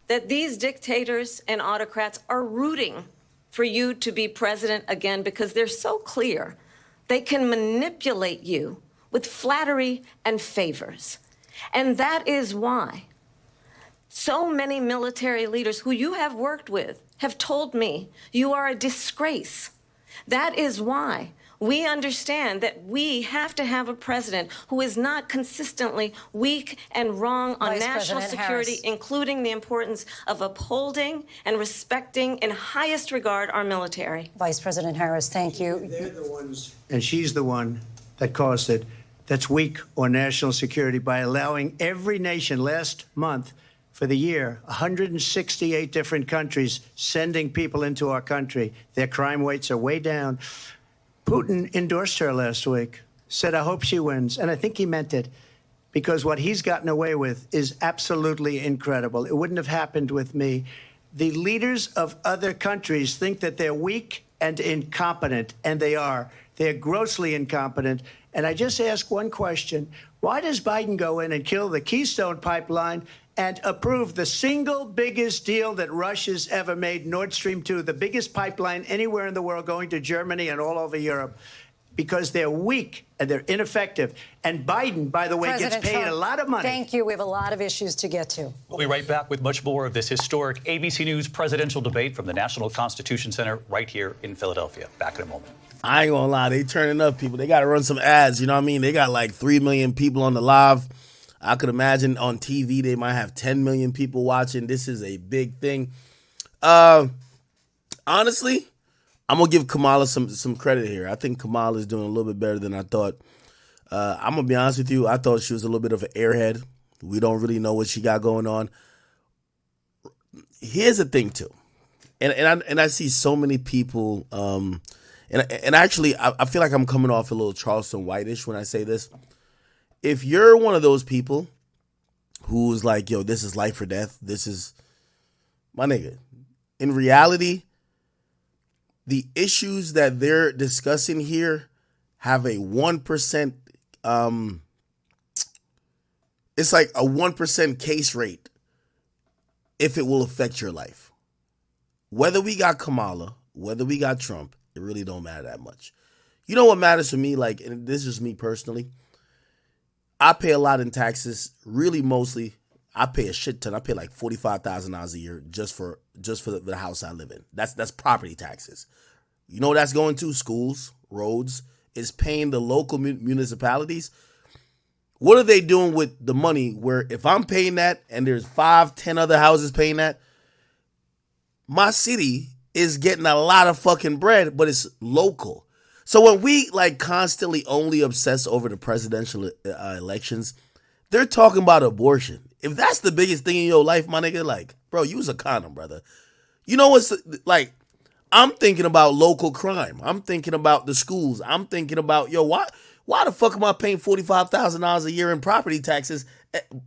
that these dictators and autocrats are rooting for you to be president again because they're so clear they can manipulate you with flattery and favors. And that is why so many military leaders who you have worked with have told me you are a disgrace. That is why we understand that we have to have a president who is not consistently weak and wrong on Vice national President security, Harris. including the importance of upholding and respecting in highest regard our military. Vice President Harris, thank you. They're the ones, and she's the one that caused it, that's weak on national security by allowing every nation last month for the year, 168 different countries sending people into our country. Their crime rates are way down. Putin endorsed her last week, said, I hope she wins. And I think he meant it because what he's gotten away with is absolutely incredible. It wouldn't have happened with me. The leaders of other countries think that they're weak and incompetent, and they are. They're grossly incompetent. And I just ask one question. Why does Biden go in and kill the Keystone Pipeline and approve the single biggest deal that Russia's ever made, Nord Stream 2, the biggest pipeline anywhere in the world going to Germany and all over Europe? Because they're weak and they're ineffective. And Biden, by the way, President gets paid Trump, a lot of money. Thank you. We have a lot of issues to get to. We'll be right back with much more of this historic ABC News presidential debate from the National Constitution Center right here in Philadelphia. Back in a moment. I ain't gonna lie, they turning up people. They gotta run some ads, you know what I mean? They got like 3 million people on the live. I could imagine on TV they might have 10 million people watching. This is a big thing. Honestly, I'm gonna give Kamala some credit here. I think Kamala is doing a little bit better than I thought. I'm gonna be honest with you. I thought she was a little bit of an airhead. We don't really know what she got going on. Here's the thing too, and I see so many people. And actually, I feel like I'm coming off a little Charleston White-ish when I say this. If you're one of those people who's like, yo, this is life or death, this is my nigga. In reality, the issues that they're discussing here have a 1% it's like a 1% case rate if it will affect your life. Whether we got Kamala, whether we got Trump, it really don't matter that much. You know what matters to me? Like, and this is me personally. I pay a lot in taxes. Really, mostly, I pay a shit ton. I pay like $45,000 a year just for the house I live in. That's property taxes. You know what that's going to? Schools, roads. It's paying the local municipalities. What are they doing with the money where if I'm paying that and there's 5, 10 other houses paying that, my city is getting a lot of fucking bread, but it's local. So when we like constantly only obsess over the presidential elections, they're talking about abortion. If that's the biggest thing in your life, my nigga, like, bro, use a condom, brother. You know what's like, I'm thinking about local crime. I'm thinking about the schools. I'm thinking about, yo, why the fuck am I paying $45,000 a year in property taxes,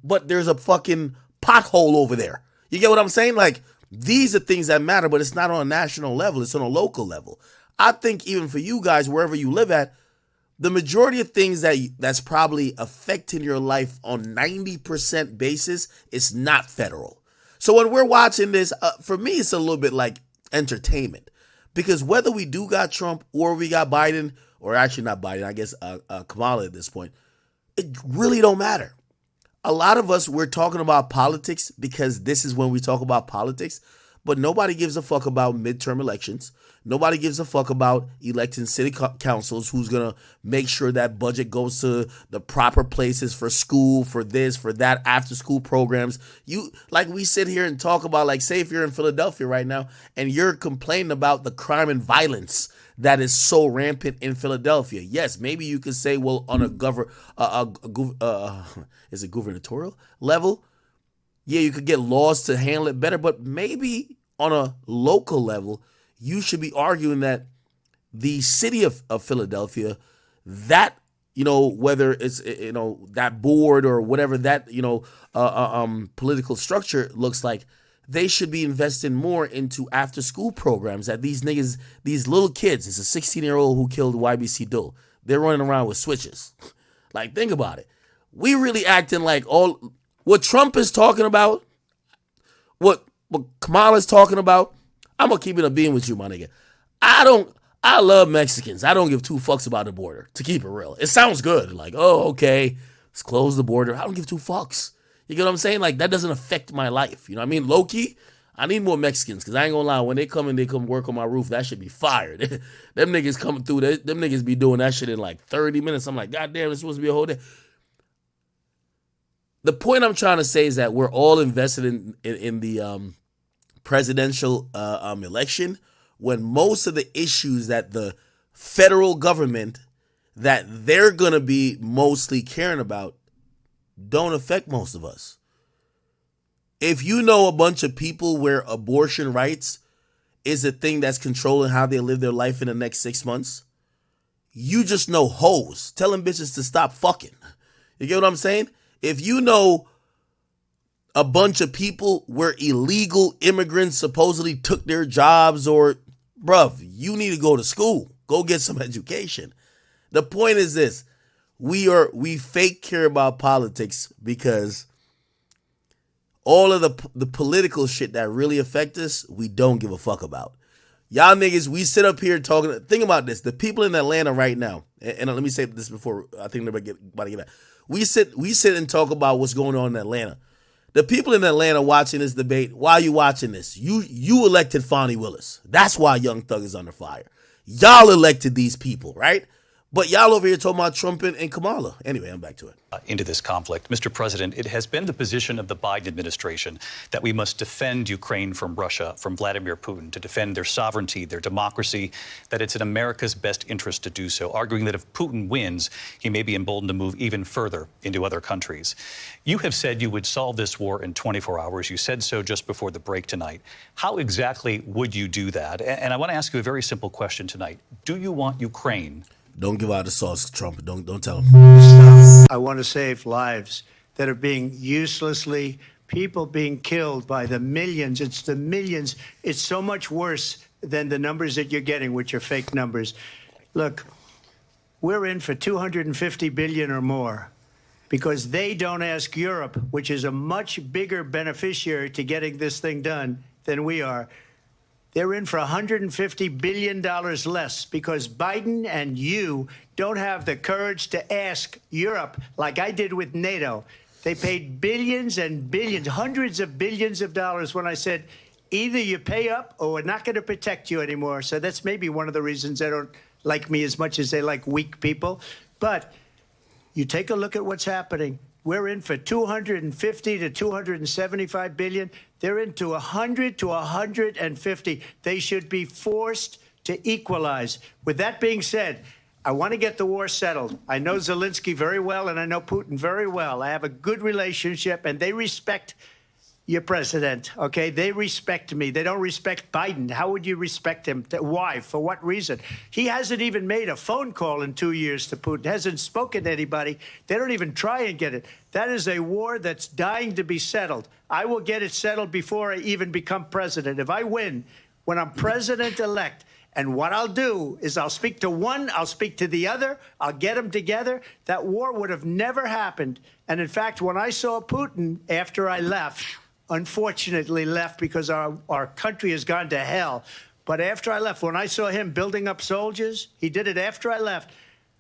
but there's a fucking pothole over there? You get what I'm saying? Like, these are things that matter, but it's not on a national level. It's on a local level. I think even for you guys, wherever you live at, the majority of things that's probably affecting your life on 90% basis is not federal. So when we're watching this, for me, it's a little bit like entertainment. Because whether we do got Trump or we got Biden, or actually not Biden, I guess Kamala at this point, it really don't matter. A lot of us, we're talking about politics because this is when we talk about politics, but nobody gives a fuck about midterm elections. Nobody gives a fuck about electing city councils who's going to make sure that budget goes to the proper places for school, for this, for that, after school programs. You, like we sit here and talk about, like, say if you're in Philadelphia right now and you're complaining about the crime and violence that is so rampant in Philadelphia. Yes, maybe you could say, well, on a is it gubernatorial level? Yeah, you could get laws to handle it better, but maybe on a local level, you should be arguing that the city of Philadelphia, that, whether it's, that board or whatever that, political structure looks like, they should be investing more into after school programs that these niggas, these little kids, it's a 16-year-old who killed YBC Dole. They're running around with switches. Like, think about it. We really acting like all what Trump is talking about, what Kamala's talking about. I'm going to keep it a being with you, my nigga. I love Mexicans. I don't give two fucks about the border, to keep it real. It sounds good. Like, oh, okay, let's close the border. I don't give two fucks. You get what I'm saying? Like, that doesn't affect my life. You know what I mean? Low-key, I need more Mexicans, because I ain't gonna lie, when they come work on my roof, that should be fired. Them niggas coming through, them niggas be doing that shit in like 30 minutes. I'm like, God damn, it's supposed to be a whole day. The point I'm trying to say is that we're all invested in the presidential election, when most of the issues that the federal government that they're going to be mostly caring about don't affect most of us. If you know a bunch of people where abortion rights is a thing that's controlling how they live their life in the next 6 months, you just know hoes telling bitches to stop fucking. You get what I'm saying? If you know a bunch of people where illegal immigrants supposedly took their jobs, or, bruv, you need to go to school. Go get some education. The point is this. We fake care about politics because all of the political shit that really affect us, we don't give a fuck about. Y'all niggas, we sit up here talking. Think about this. The people in Atlanta right now, and let me say this before I think they're about to get back. We sit and talk about what's going on in Atlanta. The people in Atlanta watching this debate, why are you watching this? You elected Fonnie Willis. That's why Young Thug is under fire. Y'all elected these people, right? But y'all over here talking about Trump and Kamala. Anyway, I'm back to it. Into this conflict. Mr. President, it has been the position of the Biden administration that we must defend Ukraine from Russia, from Vladimir Putin, to defend their sovereignty, their democracy, that it's in America's best interest to do so, arguing that if Putin wins, he may be emboldened to move even further into other countries. You have said you would solve this war in 24 hours. You said so just before the break tonight. How exactly would you do that? And I want to ask you a very simple question tonight. Do you want Ukraine? Don't give out the sauce, Trump. Don't tell him. I want to save lives that are being uselessly, people being killed by the millions. It's the millions. It's so much worse than the numbers that you're getting, which are fake numbers. Look, we're in for $250 billion or more. because they don't ask Europe, which is a much bigger beneficiary to getting this thing done than we are. They're in for $150 billion less because Biden and you don't have the courage to ask Europe like I did with NATO. They paid billions and billions, hundreds of billions of dollars when I said, either you pay up or we're not going to protect you anymore. So that's maybe one of the reasons they don't like me as much as they like weak people. But you take a look at what's happening. We're in for 250 to 275 billion. They're into 100 to 150. They should be forced to equalize. With that being said, I want to get the war settled. I know Zelensky very well, and I know Putin very well. I have a good relationship, and they respect your president, okay? They respect me. They don't respect Biden. How would you respect him? Why? For what reason? He hasn't even made a phone call in 2 years to Putin, hasn't spoken to anybody. They don't even try and get it. That is a war that's dying to be settled. I will get it settled before I even become president. If I win, when I'm president-elect, and what I'll do is I'll speak to one, I'll speak to the other, I'll get them together. That war would have never happened. And in fact, when I saw Putin after I left, unfortunately left because our country has gone to hell. But after I left, when I saw him building up soldiers, he did it after I left,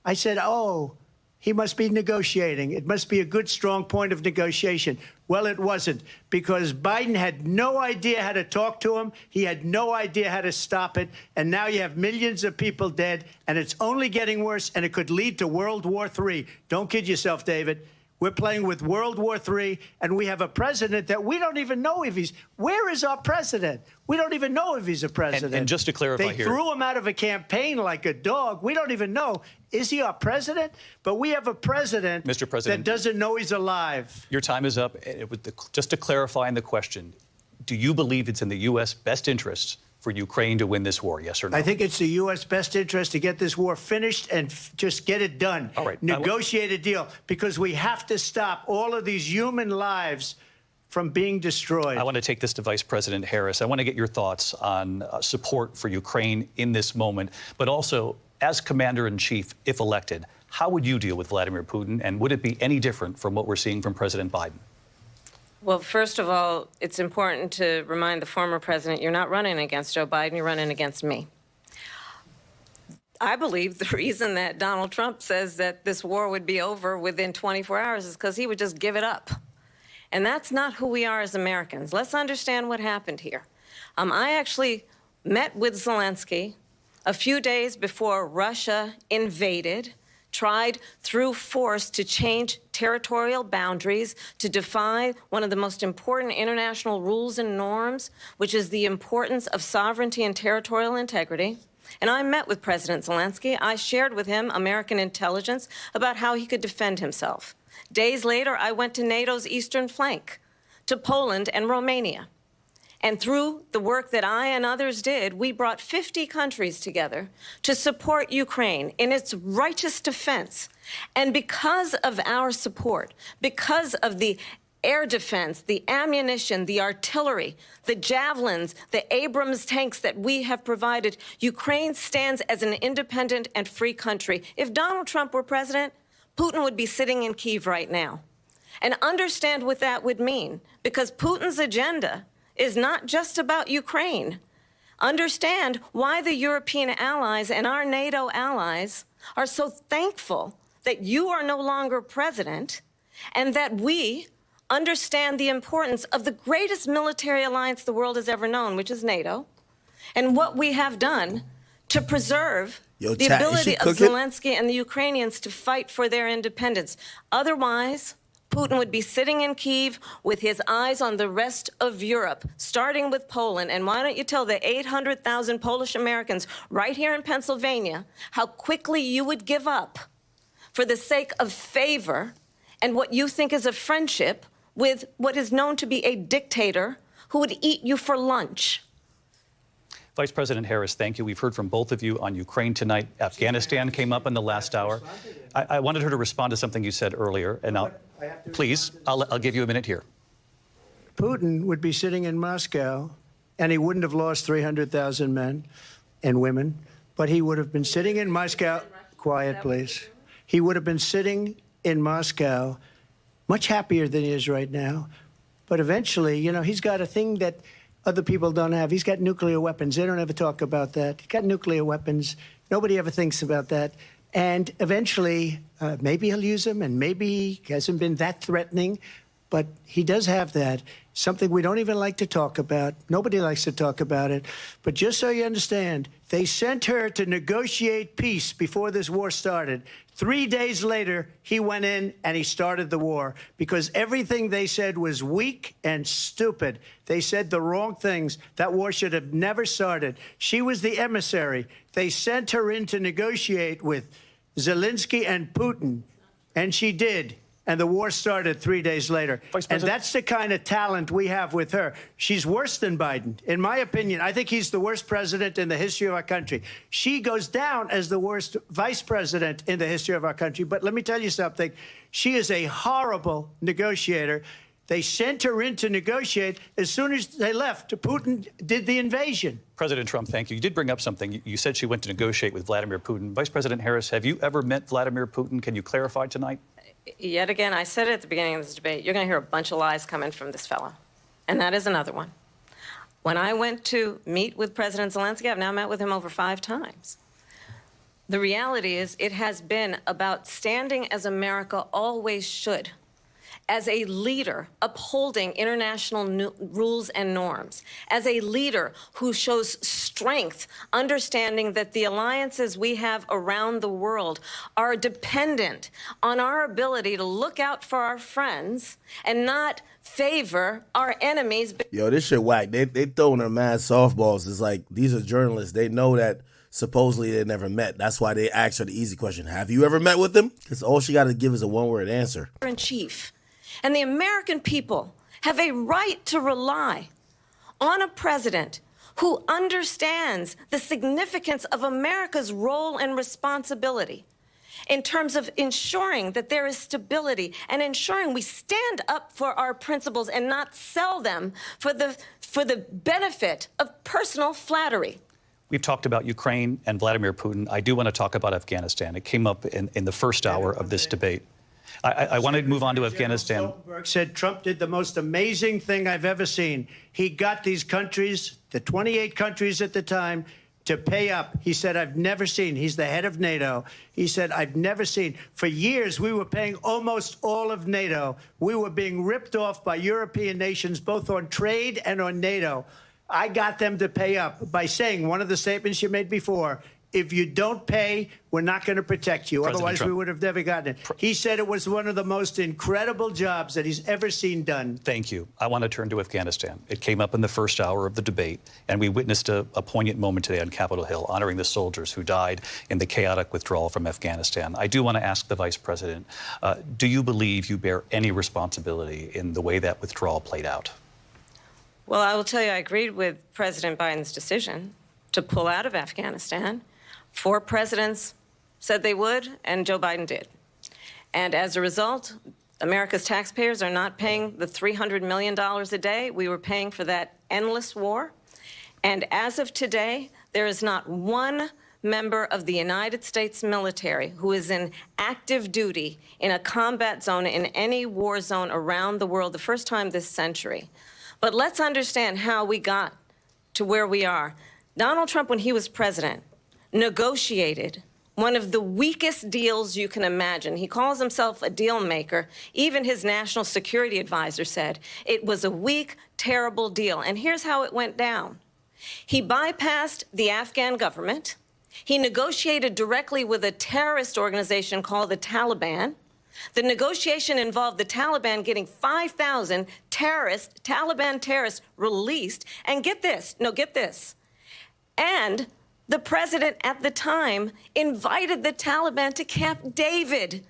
I said, oh, he must be negotiating. It must be a good, strong point of negotiation. Well, it wasn't, because Biden had no idea how to talk to him. He had no idea how to stop it. And now you have millions of people dead, and it's only getting worse, and it could lead to World War III. Don't kid yourself, David. We're playing with World War III, and we have a president that we don't even know if he's... Where is our president? We don't even know if he's a president. And just to clarify they here... threw him out of a campaign like a dog. We don't even know. Is he our president? But we have a president, Mr. President, that doesn't know he's alive. Your time is up. Just to clarify in the question, do you believe it's in the U.S. best interests for Ukraine to win this war, yes or no? I think it's the U.S. best interest to get this war finished and just get it done. All right. Negotiate a deal, because we have to stop all of these human lives from being destroyed. I want to take this to Vice President Harris. I want to get your thoughts on support for Ukraine in this moment, but also, as Commander-in-Chief, if elected, how would you deal with Vladimir Putin, and would it be any different from what we're seeing from President Biden? Well, first of all, it's important to remind the former president you're not running against Joe Biden, you're running against me. I believe the reason that Donald Trump says that this war would be over within 24 hours is because he would just give it up. And that's not who we are as Americans. Let's understand what happened here. I actually met with Zelensky a few days before Russia invaded, tried through force to change territorial boundaries, to defy one of the most important international rules and norms, which is the importance of sovereignty and territorial integrity. And I met with President Zelensky. I shared with him American intelligence about how he could defend himself. Days later, I went to NATO's eastern flank, to Poland and Romania. And through the work that I and others did, we brought 50 countries together to support Ukraine in its righteous defense. And because of our support, because of the air defense, the ammunition, the artillery, the javelins, the Abrams tanks that we have provided, Ukraine stands as an independent and free country. If Donald Trump were president, Putin would be sitting in Kyiv right now. And understand what that would mean, because Putin's agenda is not just about Ukraine. Understand why the European allies and our NATO allies are so thankful that you are no longer president, and that we understand the importance of the greatest military alliance the world has ever known, which is NATO, and what we have done to preserve the ability of Zelensky and the Ukrainians to fight for their independence. Otherwise, Putin would be sitting in Kyiv with his eyes on the rest of Europe, starting with Poland. And why don't you tell the 800,000 Polish Americans right here in Pennsylvania how quickly you would give up for the sake of favor and what you think is a friendship with what is known to be a dictator who would eat you for lunch. Vice President Harris, thank you. We've heard from both of you on Ukraine tonight. Afghanistan came up in the last hour. I wanted her to respond to something you said earlier, and please, I'll give you a minute here. Putin would be sitting in Moscow, and he wouldn't have lost 300,000 men and women, but he would have been sitting in Moscow. Quiet, please. He would have been sitting in Moscow much happier than he is right now. But eventually, you know, he's got a thing that other people don't have. He's got nuclear weapons. They don't ever talk about that. He's got nuclear weapons. Nobody ever thinks about that. And eventually, maybe he'll use them, and maybe he hasn't been that threatening. But he does have that, something we don't even like to talk about. Nobody likes to talk about it. But just so you understand, they sent her to negotiate peace before this war started. 3 days later, he went in and he started the war because everything they said was weak and stupid. They said the wrong things. That war should have never started. She was the emissary. They sent her in to negotiate with Zelensky and Putin, and she did. And the war started 3 days later. And that's the kind of talent we have with her. She's worse than Biden. In my opinion, I think he's the worst president in the history of our country. She goes down as the worst vice president in the history of our country. But let me tell you something. She is a horrible negotiator. They sent her in to negotiate. As soon as they left, Putin did the invasion. President Trump, thank you. You did bring up something. You said she went to negotiate with Vladimir Putin. Vice President Harris, have you ever met Vladimir Putin? Can you clarify tonight? Yet again, I said it at the beginning of this debate, you're going to hear a bunch of lies coming from this fellow. And that is another one. When I went to meet with President Zelensky, I've now met with him over 5 times. The reality is it has been about standing as America always should, as a leader upholding international rules and norms, as a leader who shows strength, understanding that the alliances we have around the world are dependent on our ability to look out for our friends and not favor our enemies. Yo, this shit whack. They throwing her mad softballs. It's like, these are journalists. They know that supposedly they never met. That's why they asked her the easy question. Have you ever met with him? Because all she got to give is a one-word answer. In chief. And the American people have a right to rely on a president who understands the significance of America's role and responsibility in terms of ensuring that there is stability and ensuring we stand up for our principles and not sell them for the benefit of personal flattery. We've talked about Ukraine and Vladimir Putin. I do want to talk about Afghanistan. It came up in the first hour of this debate. I want to move on to Afghanistan. Stoltenberg said Trump did the most amazing thing I've ever seen. He got these countries, the 28 countries at the time, to pay up. He said, I've never seen. He's the head of NATO. He said, I've never seen. For years, we were paying almost all of NATO. We were being ripped off by European nations, both on trade and on NATO. I got them to pay up by saying one of the statements you made before, if you don't pay, we're not going to protect you. President Otherwise, Trump. we would have never gotten it. He said it was one of the most incredible jobs that he's ever seen done. Thank you. I want to turn to Afghanistan. It came up in the first hour of the debate, and we witnessed a poignant moment today on Capitol Hill, honoring the soldiers who died in the chaotic withdrawal from Afghanistan. I do want to ask the Vice President, do you believe you bear any responsibility in the way that withdrawal played out? Well, I will tell you, I agreed with President Biden's decision to pull out of Afghanistan. 4 presidents said they would, and Joe Biden did. And as a result, America's taxpayers are not paying the $300 million a day we were paying for that endless war. And as of today, there is not one member of the United States military who is in active duty in a combat zone in any war zone around the world, the first time this century. But let's understand how we got to where we are. Donald Trump, when he was president, negotiated one of the weakest deals you can imagine. He calls himself a deal maker. Even his national security advisor said it was a weak, terrible deal. And here's how it went down. He bypassed the Afghan government. He negotiated directly with a terrorist organization called the Taliban. The negotiation involved the Taliban getting 5,000 Taliban terrorists released. And get this, and the president at the time invited the Taliban to Camp David,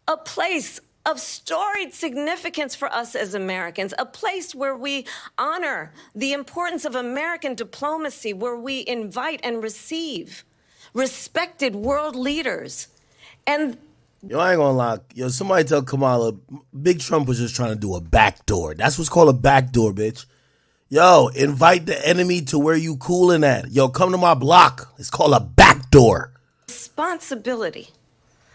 a place of storied significance for us as Americans, a place where we honor the importance of American diplomacy, where we invite and receive respected world leaders. And Yo, I ain't gonna lie. Yo, somebody tell Kamala, Big Trump was just trying to do a backdoor. That's what's called a backdoor, bitch. Yo, invite the enemy to where you cooling at. Yo, come to my block. It's called a backdoor. Responsibility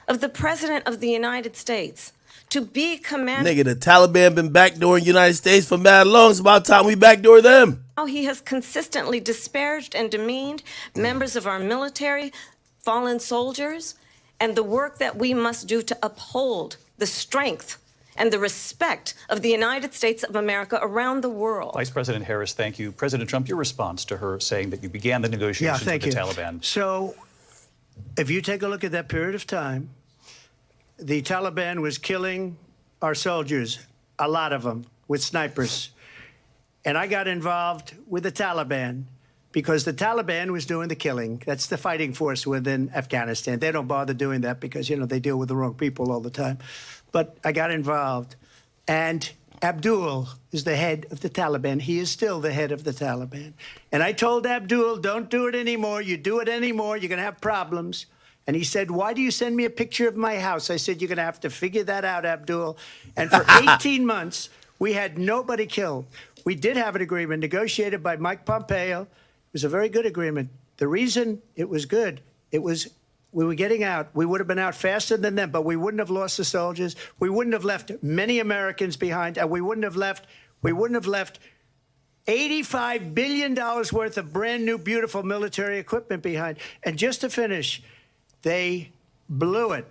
of the President of the United States to be commander. Nigga, the Taliban been backdooring United States for mad long. It's about time we backdoor them. He has consistently disparaged and demeaned members of our military, fallen soldiers, and the work that we must do to uphold the strength and the respect of the United States of America around the world. Vice President Harris, thank you. President Trump, your response to her saying that you began the negotiations with the Taliban. So if you take a look at that period of time, the Taliban was killing our soldiers, a lot of them, with snipers. And I got involved with the Taliban because the Taliban was doing the killing. That's the fighting force within Afghanistan. They don't bother doing that because, you know, they deal with the wrong people all the time. But I got involved. And Abdul is the head of the Taliban. He is still the head of the Taliban. And I told Abdul, don't do it anymore. You do it anymore, you're going to have problems. And he said, why do you send me a picture of my house? I said, you're going to have to figure that out, Abdul. And for 18 months, we had nobody killed. We did have an agreement negotiated by Mike Pompeo. It was a very good agreement. The reason it was good, it was we were getting out. We would have been out faster than them, but we wouldn't have lost the soldiers. We wouldn't have left many Americans behind, and we wouldn't have left $85 billion worth of brand new, beautiful military equipment behind. And just to finish, they blew it.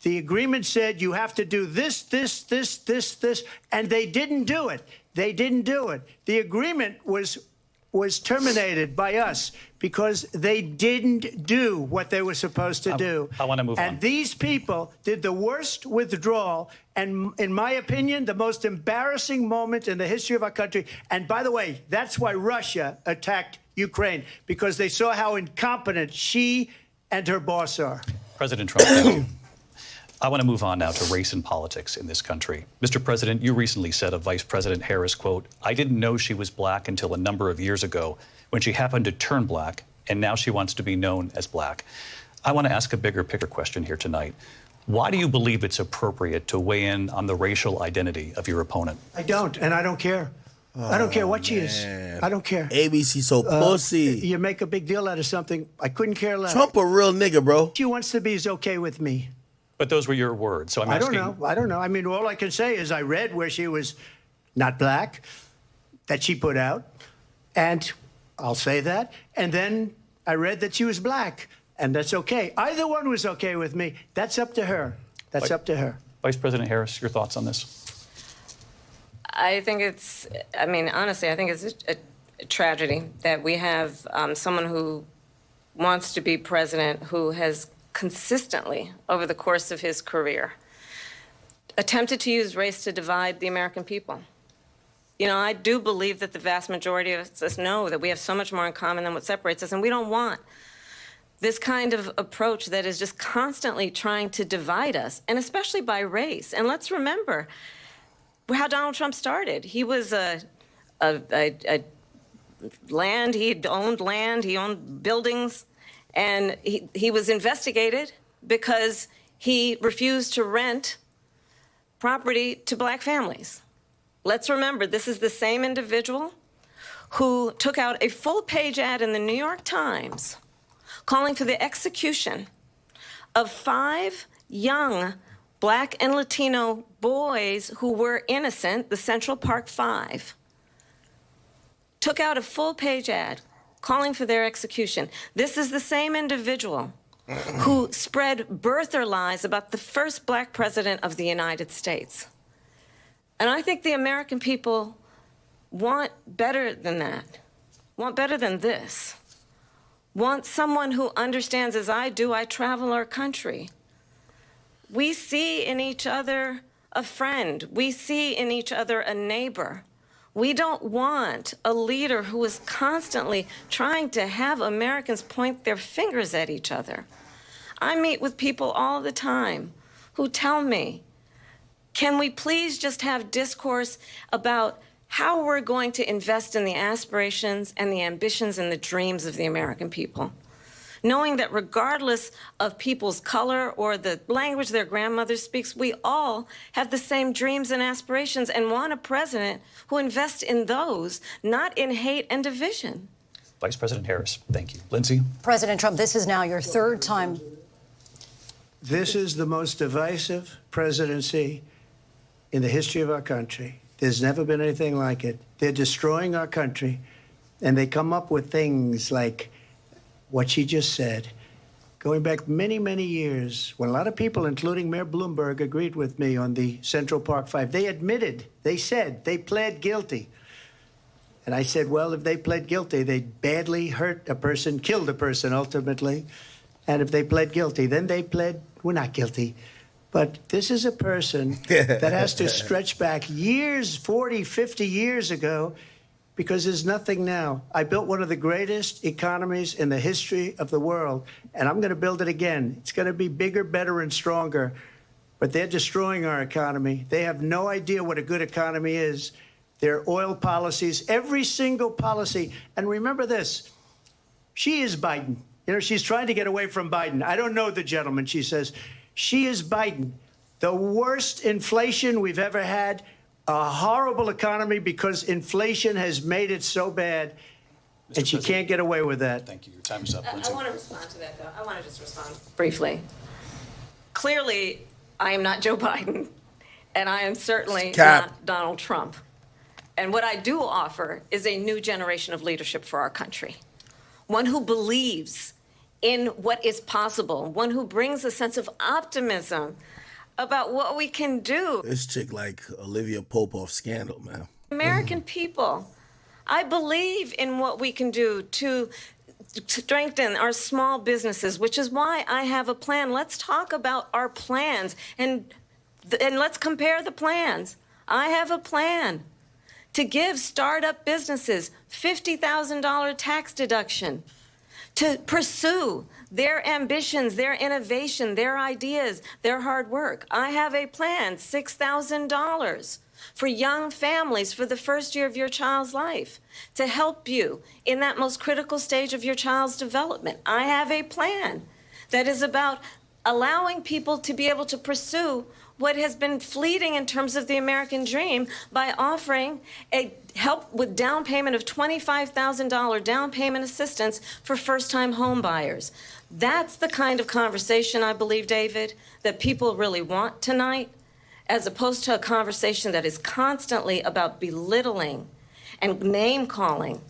The agreement said you have to do this, and they didn't do it. They didn't do it. The agreement was terminated by us because they didn't do what they were supposed to do. I want to move on. And these people did the worst withdrawal and, in my opinion, the most embarrassing moment in the history of our country. And by the way, that's why Russia attacked Ukraine, because they saw how incompetent she and her boss are. President Trump, thank you. I want to move on now to race and politics in this country. Mr. President, you recently said of Vice President Harris, quote, I didn't know she was black until a number of years ago when she happened to turn black, and now she wants to be known as black. I want to ask a bigger picture question here tonight. Why do you believe it's appropriate to weigh in on the racial identity of your opponent? I don't, and I don't care. I don't care what she is. I don't care. ABC so pussy. You make a big deal out of something. I couldn't care less. Trump a real nigga, bro. What she wants to be is okay with me. But those were your words, so I'm asking. I don't know. I mean, all I can say is I read where she was not black, that she put out, and I'll say that. And then I read that she was black, and that's okay. Either one was okay with me. That's up to her. That's up to her. Vice President Harris, your thoughts on this? I think it's, I mean, honestly, I think it's a tragedy that we have someone who wants to be president who has consistently, over the course of his career, attempted to use race to divide the American people. You know, I do believe that the vast majority of us know that we have so much more in common than what separates us, and we don't want this kind of approach that is just constantly trying to divide us, and especially by race. And let's remember how Donald Trump started. He was land, he owned buildings, and he was investigated because he refused to rent property to black families. Let's remember, this is the same individual who took out a full-page ad in the New York Times calling for the execution of 5 young black and Latino boys who were innocent, the Central Park 5. Took out a full-page ad calling for their execution. This is the same individual who spread birther lies about the first black president of the United States. And I think the American people want better than that, want better than this, want someone who understands, as I do, I travel our country. We see in each other a friend. We see in each other a neighbor. We don't want a leader who is constantly trying to have Americans point their fingers at each other. I meet with people all the time who tell me, can we please just have discourse about how we're going to invest in the aspirations and the ambitions and the dreams of the American people? Knowing that regardless of people's color or the language their grandmother speaks, we all have the same dreams and aspirations and want a president who invests in those, not in hate and division. Vice President Harris, thank you. Lindsay? President Trump, this is now your 3rd time. This is the most divisive presidency in the history of our country. There's never been anything like it. They're destroying our country, and they come up with things like what she just said. Going back many, many years, when a lot of people, including Mayor Bloomberg, agreed with me on the Central Park Five, they admitted, they said, they pled guilty. And I said, well, if they pled guilty, they badly hurt a person, killed a person ultimately. And if they pled guilty, then they pled, we're not guilty. But this is a person that has to stretch back years, 40, 50 years ago, because there's nothing now. I built one of the greatest economies in the history of the world, and I'm going to build it again. It's going to be bigger, better, and stronger. But they're destroying our economy. They have no idea what a good economy is. Their oil policies, every single policy. And remember this, she is Biden. You know, she's trying to get away from Biden. I don't know the gentleman, she says. She is Biden. The worst inflation we've ever had, a horrible economy because inflation has made it so bad, and she can't get away with that. Thank you. Your time is up. I want to respond to that, though. I want to just respond briefly. Clearly, I am not Joe Biden, and I am certainly not Donald Trump. And what I do offer is a new generation of leadership for our country, one who believes in what is possible, one who brings a sense of optimism about what we can do. This chick like Olivia Pope off Scandal, man. American people, I believe in what we can do to strengthen our small businesses, which is why I have a plan. Let's talk about our plans and let's compare the plans. I have a plan to give startup businesses $50,000 tax deduction, to pursue their ambitions, their innovation, their ideas, their hard work. I have a plan, $6,000 for young families for the first year of your child's life, to help you in that most critical stage of your child's development. I have a plan that is about allowing people to be able to pursue what has been fleeting in terms of the American dream by offering a help with down payment of $25,000 down payment assistance for first-time home buyers. That's the kind of conversation, I believe, David, that people really want tonight, as opposed to a conversation that is constantly about belittling and name-calling.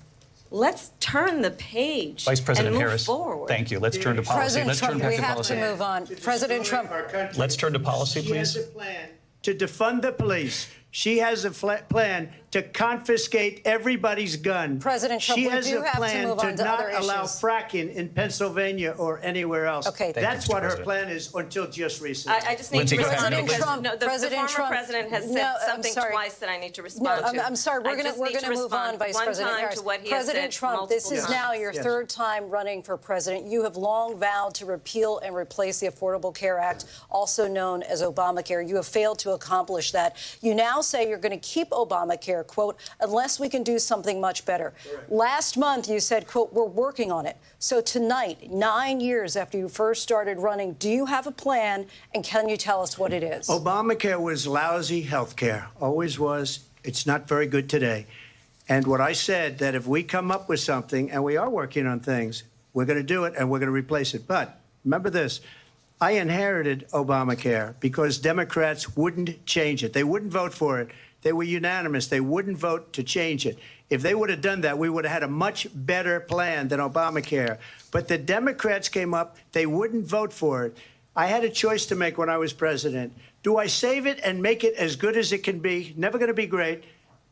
Let's turn the page Vice President and move Harris, forward. thank you. Let's turn to policy. President Let's Trump, turn back we to have policy. to move on. President Trump. Let's turn to policy, She please. has a plan to defund the police. She has a plan to confiscate everybody's gun. President Trump, she we has do a have to plan move on to not other allow issues. fracking in Pennsylvania or anywhere else. Okay. Thank you, That's Mr. what her President. plan is until just recently. I just need Lindsay, to go ahead. respond because Trump, the President former Trump, president has said no, I'm something sorry. twice that I need to respond to. I'm sorry. We're going to move on, Vice President Harris. President Trump, this is now your third time running for president. You have long vowed to repeal and replace the Affordable Care Act, also known as Obamacare. You have failed to accomplish that. You now say you're going to keep Obamacare, quote, unless we can do something much better. Correct. Last month, you said, quote, we're working on it. So tonight, 9 years after you first started running, do you have a plan, and can you tell us what it is? Obamacare was lousy health care, always was. It's not very good today. And what I said, that if we come up with something, and we are working on things, we're going to do it, and we're going to replace it. But remember this. I inherited Obamacare because Democrats wouldn't change it. They wouldn't vote for it. They were unanimous. They wouldn't vote to change it. If they would have done that, we would have had a much better plan than Obamacare. But the Democrats came up. They wouldn't vote for it. I had a choice to make when I was president. Do I save it and make it as good as it can be, never going to be great,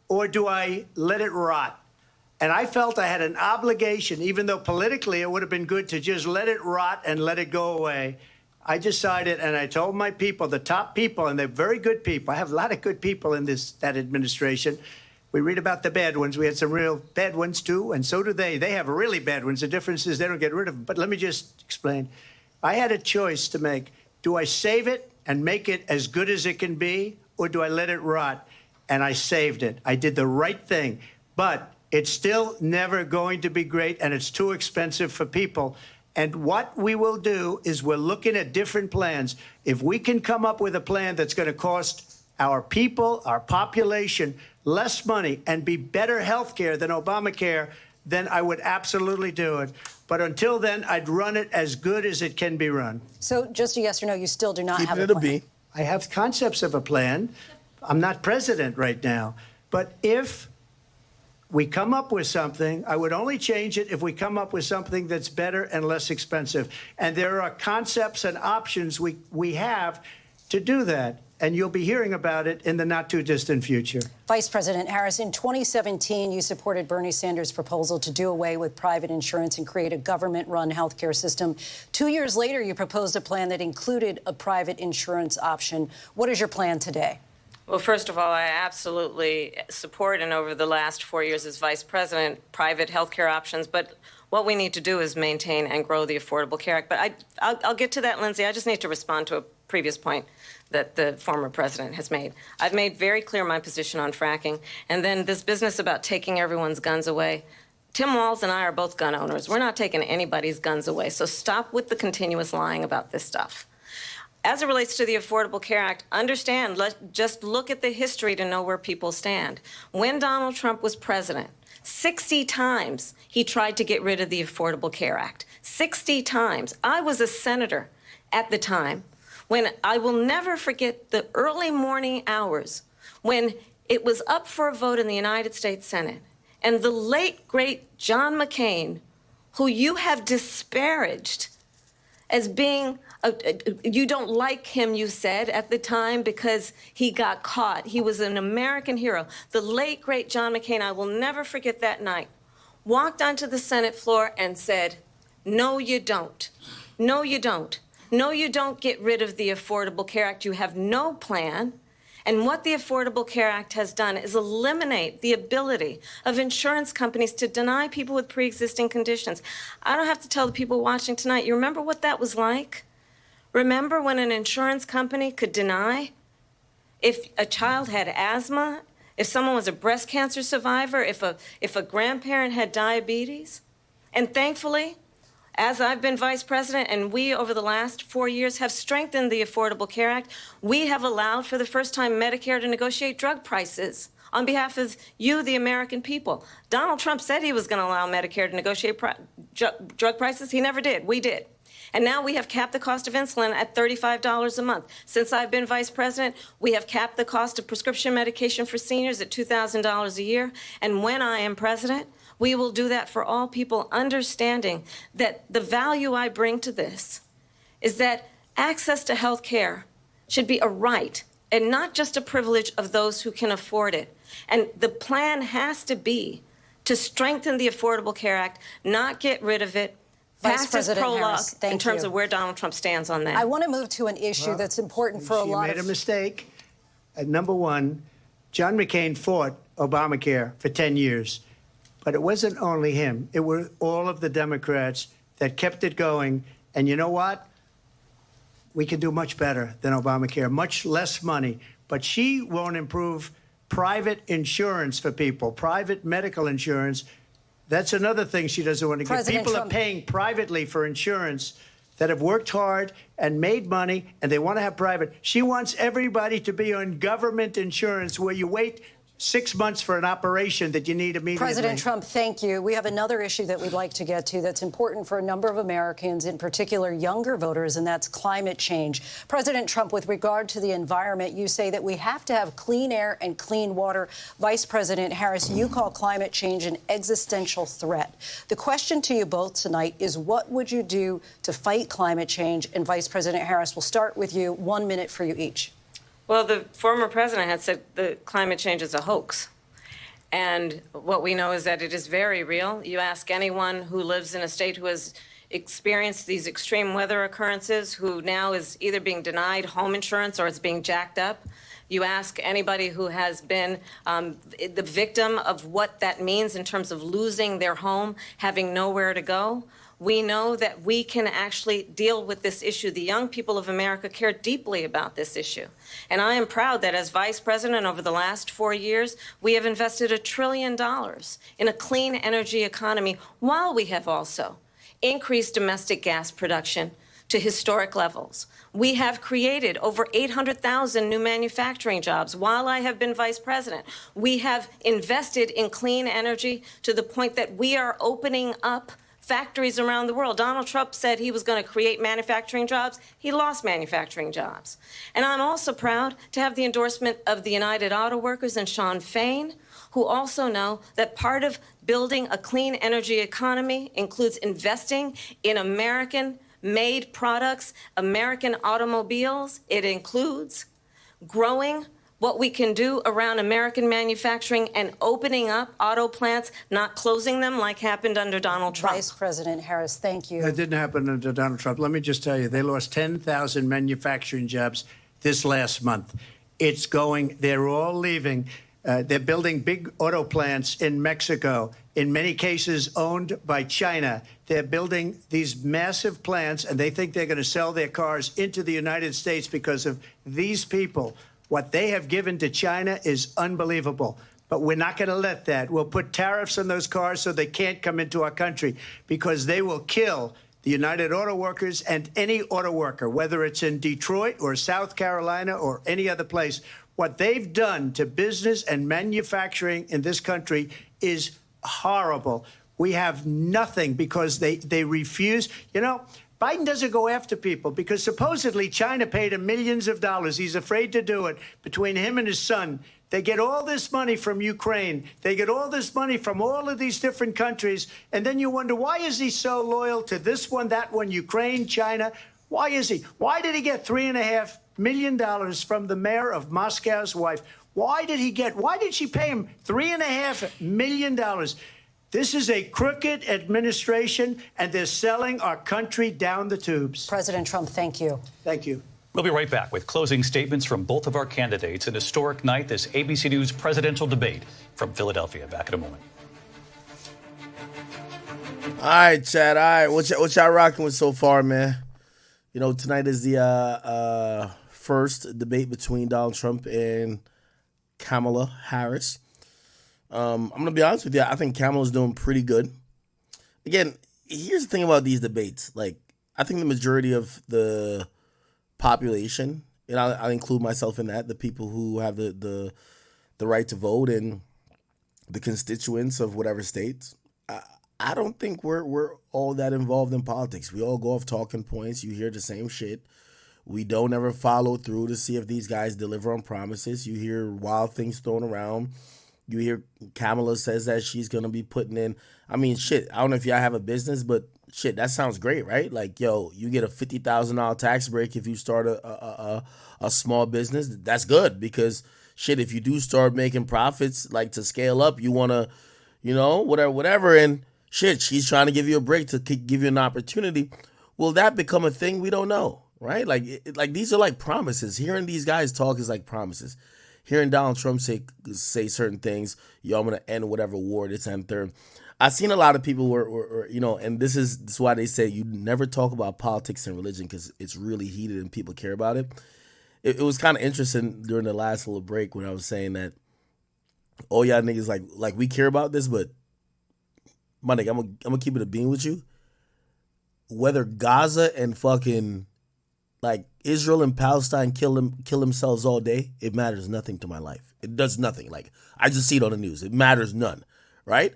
or do I let it rot? And I felt I had an obligation, even though politically it would have been good to just let it rot and let it go away. I decided, and I told my people, the top people, and they're very good people. I have a lot of good people in that administration. We read about the bad ones. We had some real bad ones, too, and so do they. They have really bad ones. The difference is they don't get rid of them. But let me just explain. I had a choice to make. Do I save it and make it as good as it can be, or do I let it rot? And I saved it. I did the right thing. But it's still never going to be great, and it's too expensive for people. And what we will do is we're looking at different plans. If we can come up with a plan that's going to cost our people, our population, less money and be better health care than Obamacare, then I would absolutely do it. But until then, I'd run it as good as it can be run. So just a yes or no, you still do not have Keeping a it a plan. B. I have concepts of a plan. I'm not president right now. But if we come up with something, I would only change it if we come up with something that's better and less expensive. And there are concepts and options we have to do that. And you'll be hearing about it in the not-too-distant future. Vice President Harris, in 2017, you supported Bernie Sanders' proposal to do away with private insurance and create a government-run health care system. 2 years later, you proposed a plan that included a private insurance option. What is your plan today? Well, first of all, I absolutely support, and over the last 4 years as vice president, private health care options. But what we need to do is maintain and grow the Affordable Care Act. But I'll get to that, Lindsay. I just need to respond to a previous point that the former president has made. I've made very clear my position on fracking. And then this business about taking everyone's guns away. Tim Walz and I are both gun owners. We're not taking anybody's guns away. So stop with the continuous lying about this stuff. As it relates to the Affordable Care Act, understand, just look at the history to know where people stand. When Donald Trump was president, 60 times he tried to get rid of the Affordable Care Act. 60 times. I was a senator at the time when I will never forget the early morning hours when it was up for a vote in the United States Senate. And the late, great John McCain, who you have disparaged as being, you don't like him, you said, at the time because he got caught. He was an American hero. The late, great John McCain, I will never forget that night, walked onto the Senate floor and said, no, you don't. No, you don't. No, you don't get rid of the Affordable Care Act. You have no plan. And what the Affordable Care Act has done is eliminate the ability of insurance companies to deny people with pre-existing conditions. I don't have to tell the people watching tonight, you remember what that was like? Remember when an insurance company could deny if a child had asthma, if someone was a breast cancer survivor, if a grandparent had diabetes? And thankfully, as I've been vice president, and we, over the last 4 years, have strengthened the Affordable Care Act, we have allowed, for the first time, Medicare to negotiate drug prices on behalf of you, the American people. Donald Trump said he was going to allow Medicare to negotiate drug prices. He never did. We did. And now we have capped the cost of insulin at $35 a month. Since I've been vice president, we have capped the cost of prescription medication for seniors at $2,000 a year. And when I am president, we will do that for all people, understanding that the value I bring to this is that access to health care should be a right and not just a privilege of those who can afford it. And the plan has to be to strengthen the Affordable Care Act, not get rid of it. Vice President Harris, in terms of where Donald Trump stands on that. I want to move to an issue that's important for a lot of... She made a mistake. Number one, John McCain fought Obamacare for 10 years. But it wasn't only him. It were all of the Democrats that kept it going. And you know what? We can do much better than Obamacare, much less money. But she won't improve private insurance for people, private medical insurance. That's another thing she doesn't want to get. People are paying privately for insurance that have worked hard and made money, and they want to have private. She wants everybody to be on government insurance where you wait 6 months for an operation that you need immediately. President Trump, thank you. We have another issue that we'd like to get to that's important for a number of Americans, in particular younger voters, and that's climate change. President Trump, with regard to the environment, you say that we have to have clean air and clean water. Vice President Harris, you call climate change an existential threat. The question to you both tonight is, what would you do to fight climate change? And Vice President Harris, we'll start with you. 1 minute for you each. Well, the former president had said that climate change is a hoax. And what we know is that it is very real. You ask anyone who lives in a state who has experienced these extreme weather occurrences, who now is either being denied home insurance or it's being jacked up. You ask anybody who has been the victim of what that means in terms of losing their home, having nowhere to go. We know that we can actually deal with this issue. The young people of America care deeply about this issue. And I am proud that as vice president over the last 4 years, we have invested $1 trillion in a clean energy economy, while we have also increased domestic gas production to historic levels. We have created over 800,000 new manufacturing jobs while I have been vice president. We have invested in clean energy to the point that we are opening up factories around the world. Donald Trump said he was going to create manufacturing jobs. He lost manufacturing jobs. And I'm also proud to have the endorsement of the United Auto Workers and Sean Fain, who also know that part of building a clean energy economy includes investing in American-made products, American automobiles. It includes growing what we can do around American manufacturing and opening up auto plants, not closing them like happened under Donald Trump. Vice President Harris, thank you. That didn't happen under Donald Trump. Let me just tell you, they lost 10,000 manufacturing jobs this last month. They're all leaving. They're building big auto plants in Mexico, in many cases owned by China. They're building these massive plants, and they think they're going to sell their cars into the United States because of these people. What they have given to China is unbelievable. But we're not going to let that. We'll put tariffs on those cars so they can't come into our country, because they will kill the United Auto Workers and any auto worker, whether it's in Detroit or South Carolina or any other place. What they've done to business and manufacturing in this country is horrible. We have nothing because they refuse. You know, Biden doesn't go after people because supposedly China paid him millions of dollars. He's afraid to do it. Between him and his son, they get all this money from Ukraine. They get all this money from all of these different countries. And then you wonder, why is he so loyal to this one, that one, Ukraine, China? Why is he? Why did he get $3.5 million from the mayor of Moscow's wife? Why did she pay him $3.5 million? This is a crooked administration, and they're selling our country down the tubes. President Trump, thank you. Thank you. We'll be right back with closing statements from both of our candidates. An historic night, this ABC News presidential debate from Philadelphia. Back in a moment. All right, Chad. All right, what y'all rocking with so far, man? You know, tonight is the first debate between Donald Trump and Kamala Harris. I'm going to be honest with you. I think Kamala's doing pretty good. Again, here's the thing about these debates. Like, I think the majority of the population, and I'll include myself in that, the people who have the right to vote and the constituents of whatever states, I don't think we're all that involved in politics. We all go off talking points. You hear the same shit. We don't ever follow through to see if these guys deliver on promises. You hear wild things thrown around. You hear Kamala says that she's going to be putting in, I mean, shit, I don't know if y'all have a business, but shit, that sounds great, right? Like, yo, you get a $50,000 tax break if you start a small business. That's good because, shit, if you do start making profits, like to scale up, you want to, you know, whatever. And shit, she's trying to give you a break to give you an opportunity. Will that become a thing? We don't know, right? Like these are like promises. Hearing these guys talk is like promises. Hearing Donald Trump say certain things, yo, I'm going to end whatever war this and third. I've seen a lot of people were you know, and this is why they say you never talk about politics and religion because it's really heated and people care about it. It was kind of interesting during the last little break when I was saying that, oh, y'all niggas, like we care about this, but my nigga, I'm gonna keep it a bean with you. Whether Gaza and fucking like Israel and Palestine kill themselves all day, it matters nothing to my life. It does nothing. Like I just see it on the news. It matters none, right?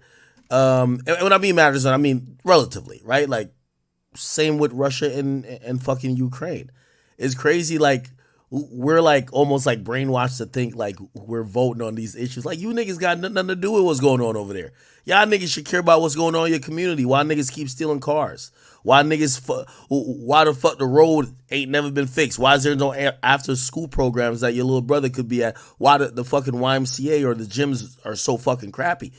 And when I mean matters none, I mean relatively, right? Like same with Russia and fucking Ukraine. It's crazy. Like we're like almost like brainwashed to think like we're voting on these issues. Like you niggas got nothing to do with what's going on over there. Y'all niggas should care about what's going on in your community. Why niggas keep stealing cars? Why the fuck the road ain't never been fixed? Why is there no after school programs that your little brother could be at? Why the fucking YMCA or the gyms are so fucking crappy?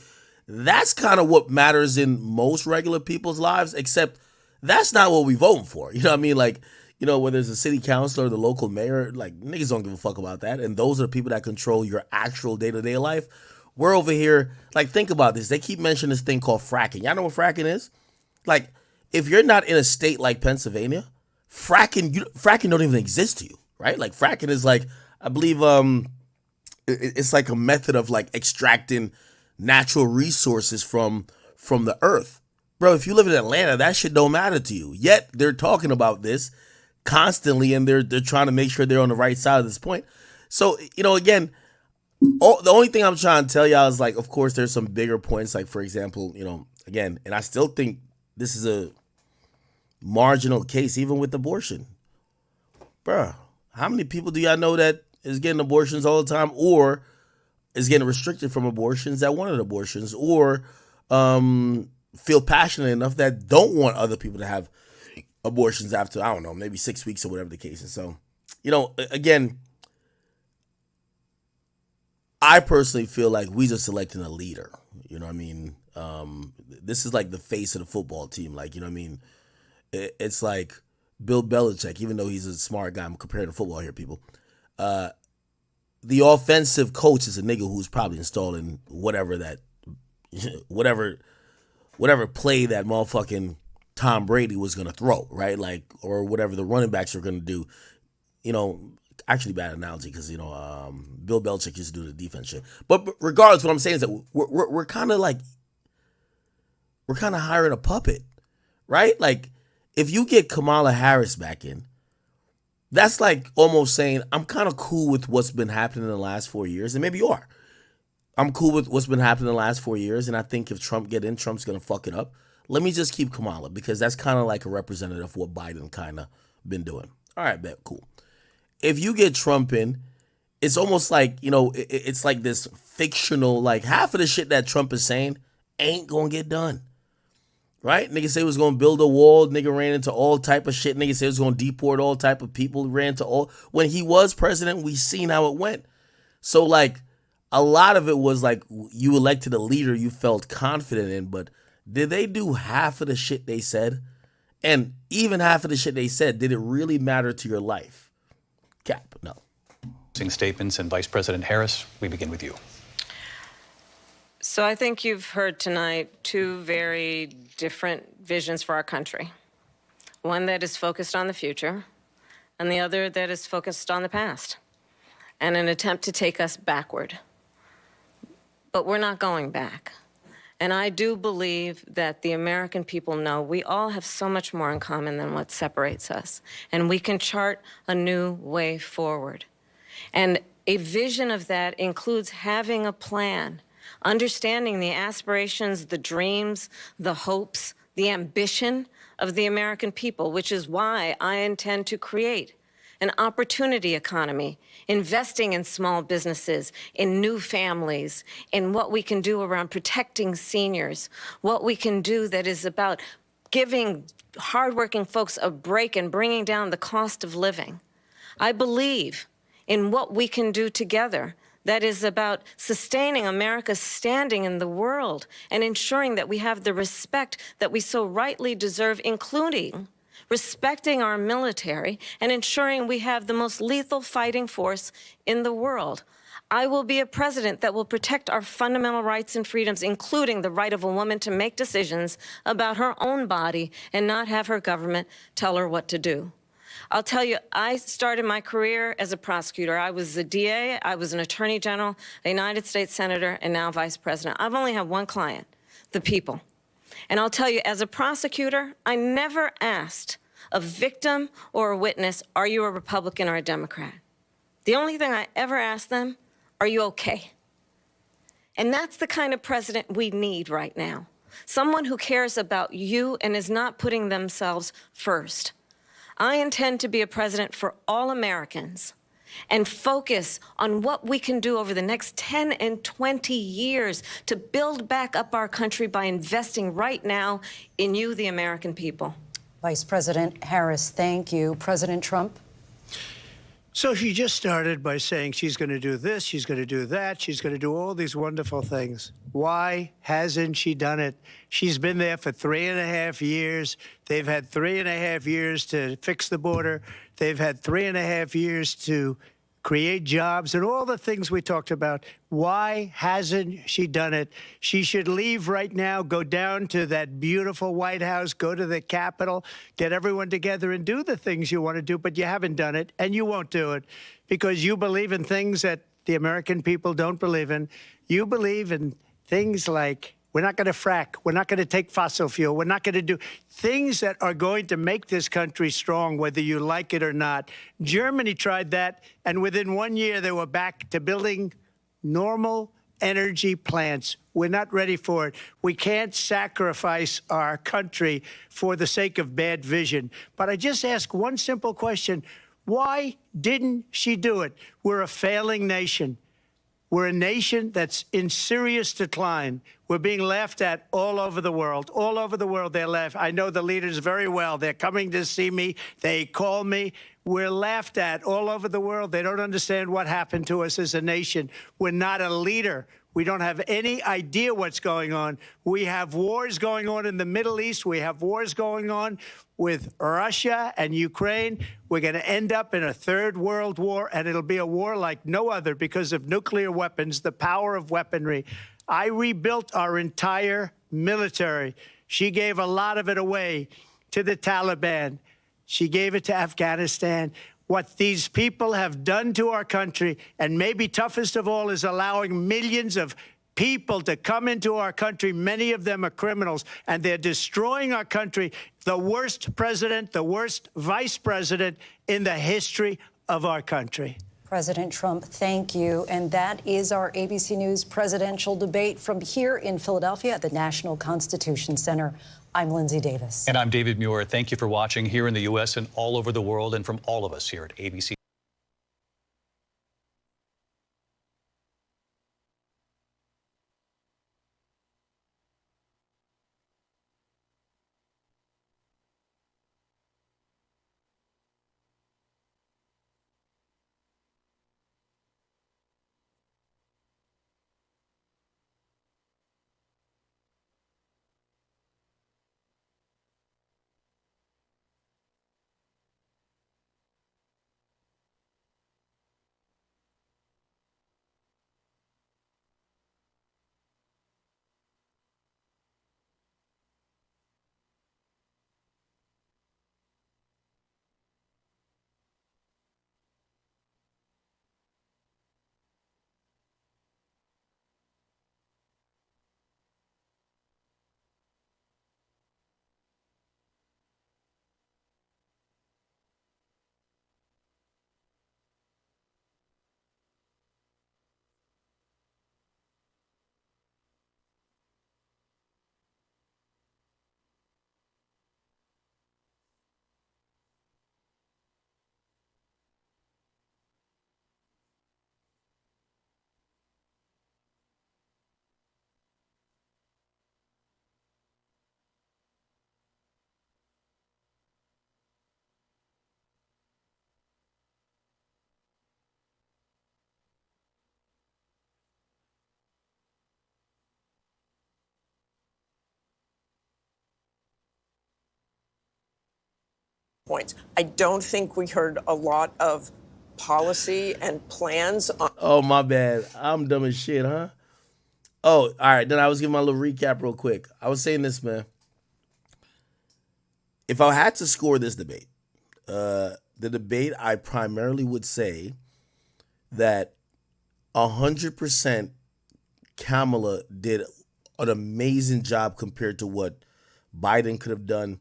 That's kind of what matters in most regular people's lives, except that's not what we voting for. You know what I mean? Like, you know, whether it's a city councilor or the local mayor, like niggas don't give a fuck about that. And those are the people that control your actual day-to-day life. We're over here, like, think about this. They keep mentioning this thing called fracking. Y'all know what fracking is? Like, if you're not in a state like Pennsylvania, fracking don't even exist to you, right? Like, fracking is like, I believe it's like a method of like extracting natural resources from the earth. Bro, if you live in Atlanta, that shit don't matter to you. Yet they're talking about this constantly, and they're trying to make sure they're on the right side of this point. So, you know, again, the only thing I'm trying to tell y'all is, like, of course, there's some bigger points. Like, for example, you know, again, and I still think this is a marginal case, even with abortion. Bruh, how many people do y'all know that is getting abortions all the time, or is getting restricted from abortions that wanted abortions, or feel passionate enough that don't want other people to have abortions after, I don't know, maybe 6 weeks or whatever the case is. So, again, I personally feel like we just selecting a leader. You know what I mean? This is like the face of the football team. Like, you know what I mean? It's like Bill Belichick, even though he's a smart guy. I'm comparing to football here, people. The offensive coach is a nigga who's probably installing whatever play that motherfucking Tom Brady was going to throw, right? Like, or whatever the running backs are going to do. Actually bad analogy because, Bill Belichick used to do the defense shit. But regardless, what I'm saying is that we're kind of hiring a puppet, right? Like, if you get Kamala Harris back in, that's like almost saying, I'm kind of cool with what's been happening in the last 4 years. And maybe you are. I'm cool with what's been happening in the last 4 years. And I think if Trump get in, Trump's going to fuck it up. Let me just keep Kamala, because that's kind of like a representative of what Biden kind of been doing. All right, bet, cool. If you get Trump in, it's almost like, it's like this fictional, like half of the shit that Trump is saying ain't going to get done. Right? Nigga said he was going to build a wall. Nigga ran into all type of shit. Nigga said he was going to deport all type of people. Ran to all. When he was president, we seen how it went. So, like, a lot of it was like you elected a leader you felt confident in, but did they do half of the shit they said? And even half of the shit they said, did it really matter to your life? Cap, no. Statements, and Vice President Harris, we begin with you. So I think you've heard tonight two very different visions for our country. One that is focused on the future, and the other that is focused on the past, and an attempt to take us backward. But we're not going back. And I do believe that the American people know we all have so much more in common than what separates us, and we can chart a new way forward. And a vision of that includes having a plan, understanding the aspirations, the dreams, the hopes, the ambition of the American people, which is why I intend to create an opportunity economy, investing in small businesses, in new families, in what we can do around protecting seniors, what we can do that is about giving hardworking folks a break and bringing down the cost of living. I believe in what we can do together that is about sustaining America's standing in the world and ensuring that we have the respect that we so rightly deserve, including respecting our military and ensuring we have the most lethal fighting force in the world. I will be a president that will protect our fundamental rights and freedoms, including the right of a woman to make decisions about her own body and not have her government tell her what to do. I'll tell you, I started my career as a prosecutor. I was a DA, I was an attorney general, a United States senator, and now vice president. I've only had one client, the people. And I'll tell you, as a prosecutor, I never asked a victim or a witness, are you a Republican or a Democrat? The only thing I ever asked them, are you okay? And that's the kind of president we need right now. Someone who cares about you and is not putting themselves first. I intend to be a president for all Americans and focus on what we can do over the next 10 and 20 years to build back up our country by investing right now in you, the American people. Vice President Harris, thank you. President Trump? So she just started by saying she's going to do this, she's going to do that, she's going to do all these wonderful things. Why hasn't she done it? She's been there for 3.5 years. They've had 3.5 years to fix the border. They've had 3.5 years to create jobs and all the things we talked about. Why hasn't she done it? She should leave right now, go down to that beautiful White House, go to the Capitol, get everyone together and do the things you want to do, but you haven't done it and you won't do it because you believe in things that the American people don't believe in. You believe in things like we're not going to frack. We're not going to take fossil fuel. We're not going to do things that are going to make this country strong, whether you like it or not. Germany tried that, and within 1 year, they were back to building normal energy plants. We're not ready for it. We can't sacrifice our country for the sake of bad vision. But I just ask one simple question. Why didn't she do it? We're a failing nation. We're a nation that's in serious decline. We're being laughed at all over the world. All over the world, they're laughing. I know the leaders very well. They're coming to see me. They call me. We're laughed at all over the world. They don't understand what happened to us as a nation. We're not a leader. We don't have any idea what's going on. We have wars going on in the Middle East. We have wars going on with Russia and Ukraine. We're going to end up in a third world war, and it'll be a war like no other because of nuclear weapons, the power of weaponry. I rebuilt our entire military. She gave a lot of it away to the Taliban. She gave it to Afghanistan. What these people have done to our country, and maybe toughest of all, is allowing millions of people to come into our country. Many of them are criminals, and they're destroying our country. The worst president, the worst vice president in the history of our country. President Trump, thank you. And that is our ABC News presidential debate from here in Philadelphia at the National Constitution Center. I'm Lindsay Davis. And I'm David Muir. Thank you for watching here in the U.S. and all over the world, and from all of us here at ABC. Points. I don't think we heard a lot of policy and plans on. Oh, my bad. I'm dumb as shit, huh? Oh, all right. Then I was giving my little recap real quick. I was saying this, man. If I had to score this debate, the debate, I primarily would say that 100% Kamala did an amazing job compared to what Biden could have done.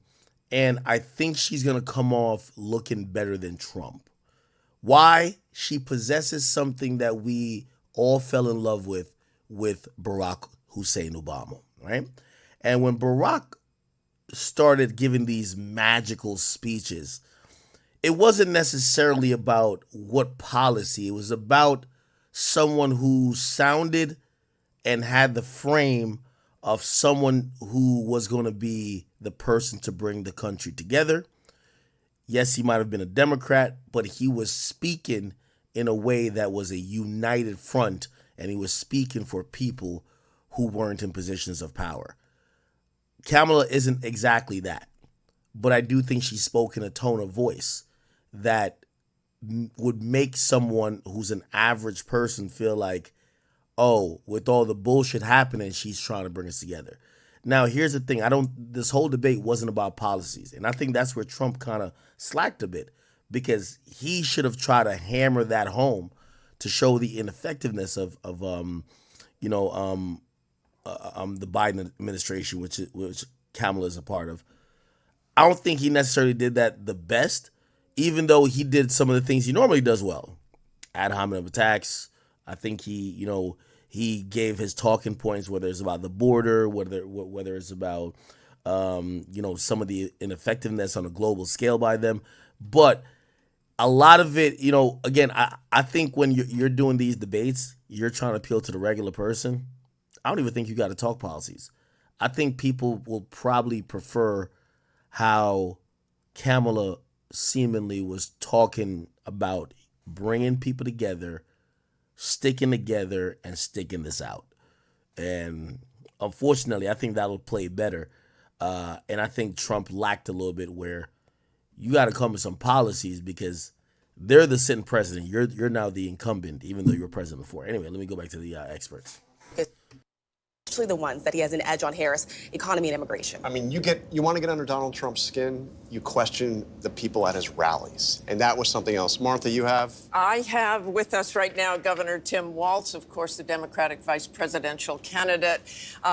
And I think she's going to come off looking better than Trump. Why? She possesses something that we all fell in love with Barack Hussein Obama, right? And when Barack started giving these magical speeches, it wasn't necessarily about what policy. It was about someone who sounded and had the frame of someone who was going to be the person to bring the country together. Yes, he might have been a Democrat, but he was speaking in a way that was a united front, and he was speaking for people who weren't in positions of power. Kamala isn't exactly that, but I do think she spoke in a tone of voice that would make someone who's an average person feel like, oh, with all the bullshit happening, she's trying to bring us together. Now, here's the thing. This whole debate wasn't about policies. And I think that's where Trump kind of slacked a bit, because he should have tried to hammer that home to show the ineffectiveness of the Biden administration, which Kamala is a part of. I don't think he necessarily did that the best, even though he did some of the things he normally does well. Ad hominem attacks. I think he He gave his talking points, whether it's about the border, whether it's about some of the ineffectiveness on a global scale by them. But a lot of it, again, I think when you're doing these debates, you're trying to appeal to the regular person. I don't even think you got to talk policies. I think people will probably prefer how Kamala seemingly was talking about bringing people together, sticking together, and sticking this out. And unfortunately, I think that'll play better. And I think Trump lacked a little bit where you got to come with some policies because they're the sitting president. You're now the incumbent, even though you were president before. Anyway, let me go back to the experts. Especially the ones that he has an edge on Harris, economy and immigration. I mean, you want to get under Donald Trump's skin, you question the people at his rallies. And that was something else. Martha, you have? I have with us right now Governor Tim Walz, of course, the Democratic vice presidential candidate.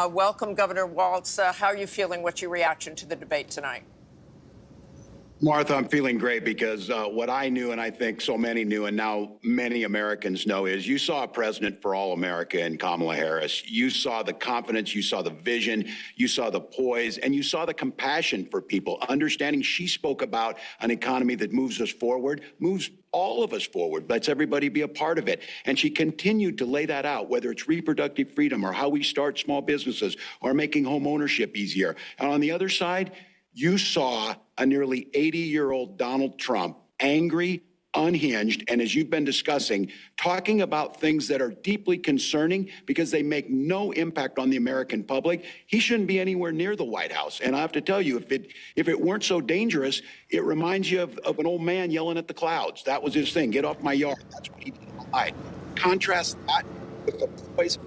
Welcome, Governor Walz. How are you feeling? What's your reaction to the debate tonight? Martha, I'm feeling great because what I knew, and I think so many knew, and now many Americans know, is you saw a president for all America in Kamala Harris. You saw the confidence, you saw the vision, you saw the poise, and you saw the compassion for people, understanding she spoke about an economy that moves us forward, moves all of us forward, lets everybody be a part of it. And she continued to lay that out, whether it's reproductive freedom or how we start small businesses or making home ownership easier. And on the other side, you saw a nearly 80-year-old Donald Trump, angry, unhinged, and as you've been discussing, talking about things that are deeply concerning because they make no impact on the American public. He shouldn't be anywhere near the White House. And I have to tell you, if it weren't so dangerous, it reminds you of an old man yelling at the clouds. That was his thing. Get off my yard. That's what he did all night. Contrast that with the voice of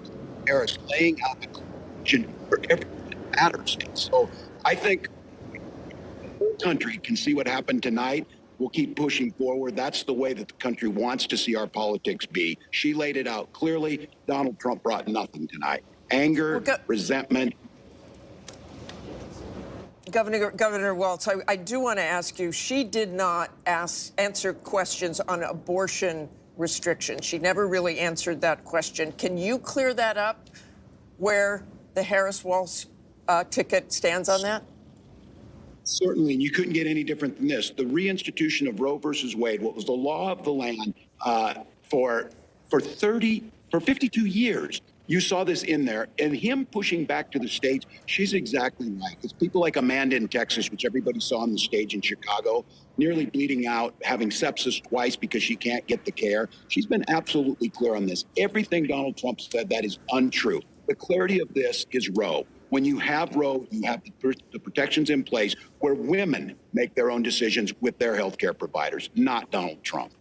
Harris laying out the question for everything that matters. And so I think the whole country can see what happened tonight. We'll keep pushing forward. That's the way that the country wants to see our politics be. She laid it out clearly. Donald Trump brought nothing tonight. Anger, resentment. Governor Walz, I do want to ask you, she did not answer questions on abortion restrictions. She never really answered that question. Can you clear that up where the Harris-Walz ticket stands on that? Certainly, and you couldn't get any different than this. The reinstitution of Roe versus Wade, what was the law of the land for 52 years. You saw this in there, and him pushing back to the states, she's exactly right. It's people like Amanda in Texas, which everybody saw on the stage in Chicago, nearly bleeding out, having sepsis twice because she can't get the care. She's been absolutely clear on this. Everything Donald Trump said, that is untrue. The clarity of this is Roe. When you have Roe, you have the protections in place where women make their own decisions with their health care providers, not Donald Trump.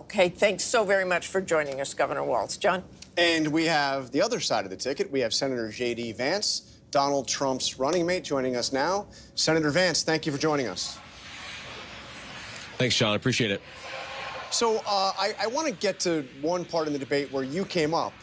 Okay, thanks so very much for joining us, Governor Walz. John? And we have the other side of the ticket. We have Senator J.D. Vance, Donald Trump's running mate, joining us now. Senator Vance, thank you for joining us. Thanks, Sean. I appreciate it. So I want to get to one part in the debate where you came up.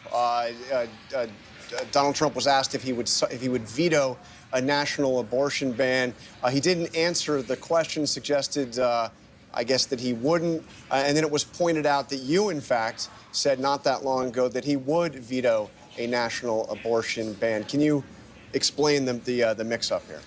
Donald Trump was asked if he would veto a national abortion ban. He didn't answer the question, suggested, I guess, that he wouldn't. And then it was pointed out that you, in fact, said not that long ago that he would veto a national abortion ban. Can you explain the mix-up here?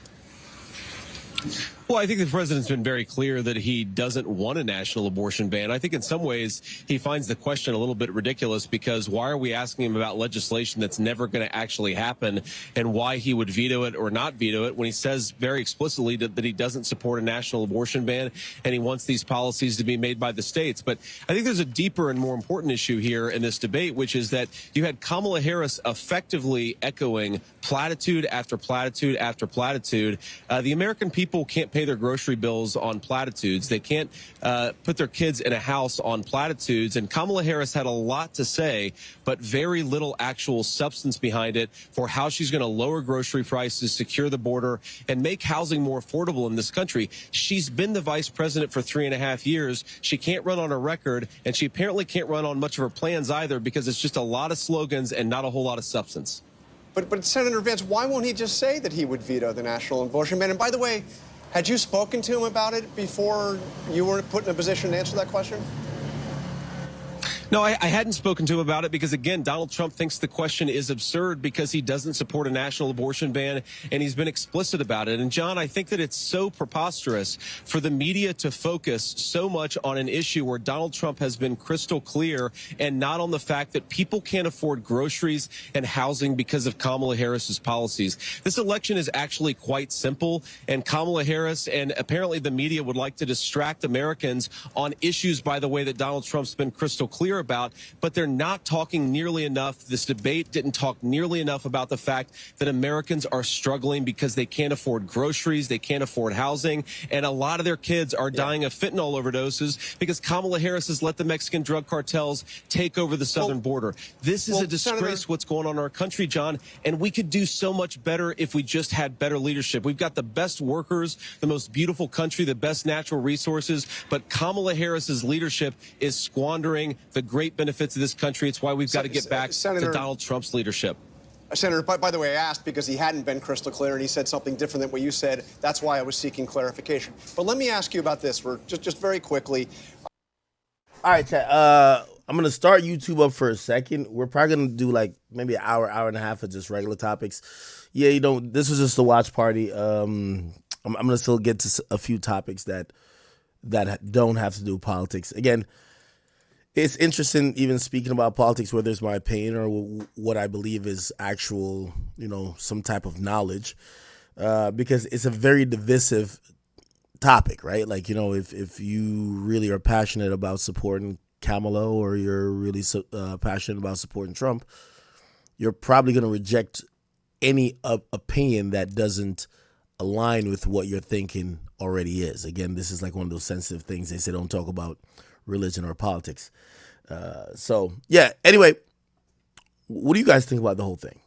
Well, I think the president's been very clear that he doesn't want a national abortion ban. I think in some ways he finds the question a little bit ridiculous because why are we asking him about legislation that's never going to actually happen and why he would veto it or not veto it when he says very explicitly that he doesn't support a national abortion ban and he wants these policies to be made by the states. But I think there's a deeper and more important issue here in this debate, which is that you had Kamala Harris effectively echoing platitude after platitude after platitude. The American people can't pay their grocery bills on platitudes. They can't put their kids in a house on platitudes. And Kamala Harris had a lot to say, but very little actual substance behind it for how she's going to lower grocery prices, secure the border, and make housing more affordable in this country. She's been the vice president for 3.5 years. She can't run on her record, and she apparently can't run on much of her plans either because it's just a lot of slogans and not a whole lot of substance. But Senator Vance, why won't he just say that he would veto the national abortion ban? And by the way, had you spoken to him about it before you were put in a position to answer that question? No, I hadn't spoken to him about it because, again, Donald Trump thinks the question is absurd because he doesn't support a national abortion ban, and he's been explicit about it. And, John, I think that it's so preposterous for the media to focus so much on an issue where Donald Trump has been crystal clear and not on the fact that people can't afford groceries and housing because of Kamala Harris's policies. This election is actually quite simple, and Kamala Harris and apparently the media would like to distract Americans on issues, by the way, that Donald Trump's been crystal clear about, but they're not talking nearly enough. This debate didn't talk nearly enough about the fact that Americans are struggling because they can't afford groceries, they can't afford housing, and a lot of their kids are dying of fentanyl overdoses because Kamala Harris has let the Mexican drug cartels take over the southern border. This is a disgrace, Senator, what's going on in our country, John, and we could do so much better if we just had better leadership. We've got the best workers, the most beautiful country, the best natural resources, but Kamala Harris's leadership is squandering the great benefits of this country. It's why we've got to get back to Donald Trump's leadership. Senator, by the way, I asked because he hadn't been crystal clear and he said something different than what you said. That's why I was seeking clarification. But let me ask you about this for just very quickly. All right, Chad. I'm gonna start YouTube up for a second. We're probably gonna do like maybe an hour and a half of just regular topics. Yeah, this was just a watch party. I'm gonna still get to a few topics that don't have to do with politics. Again, it's interesting even speaking about politics, whether it's my opinion or what I believe is actual, some type of knowledge, because it's a very divisive topic, right? Like, if you really are passionate about supporting Kamala or you're really passionate about supporting Trump, you're probably going to reject any opinion that doesn't align with what you're thinking already is. Again, this is like one of those sensitive things. They say don't talk about religion or politics. Anyway, what do you guys think about the whole thing?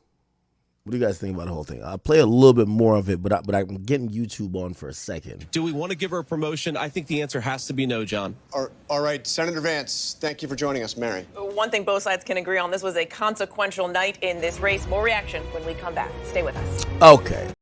I'll play a little bit more of it, but I'm getting YouTube on for a second. Do we want to give her a promotion? I think the answer has to be no, John. All right, Senator Vance, thank you for joining us. Mary. One thing both sides can agree on, this was a consequential night in this race. More reaction when we come back. Stay with us. Okay.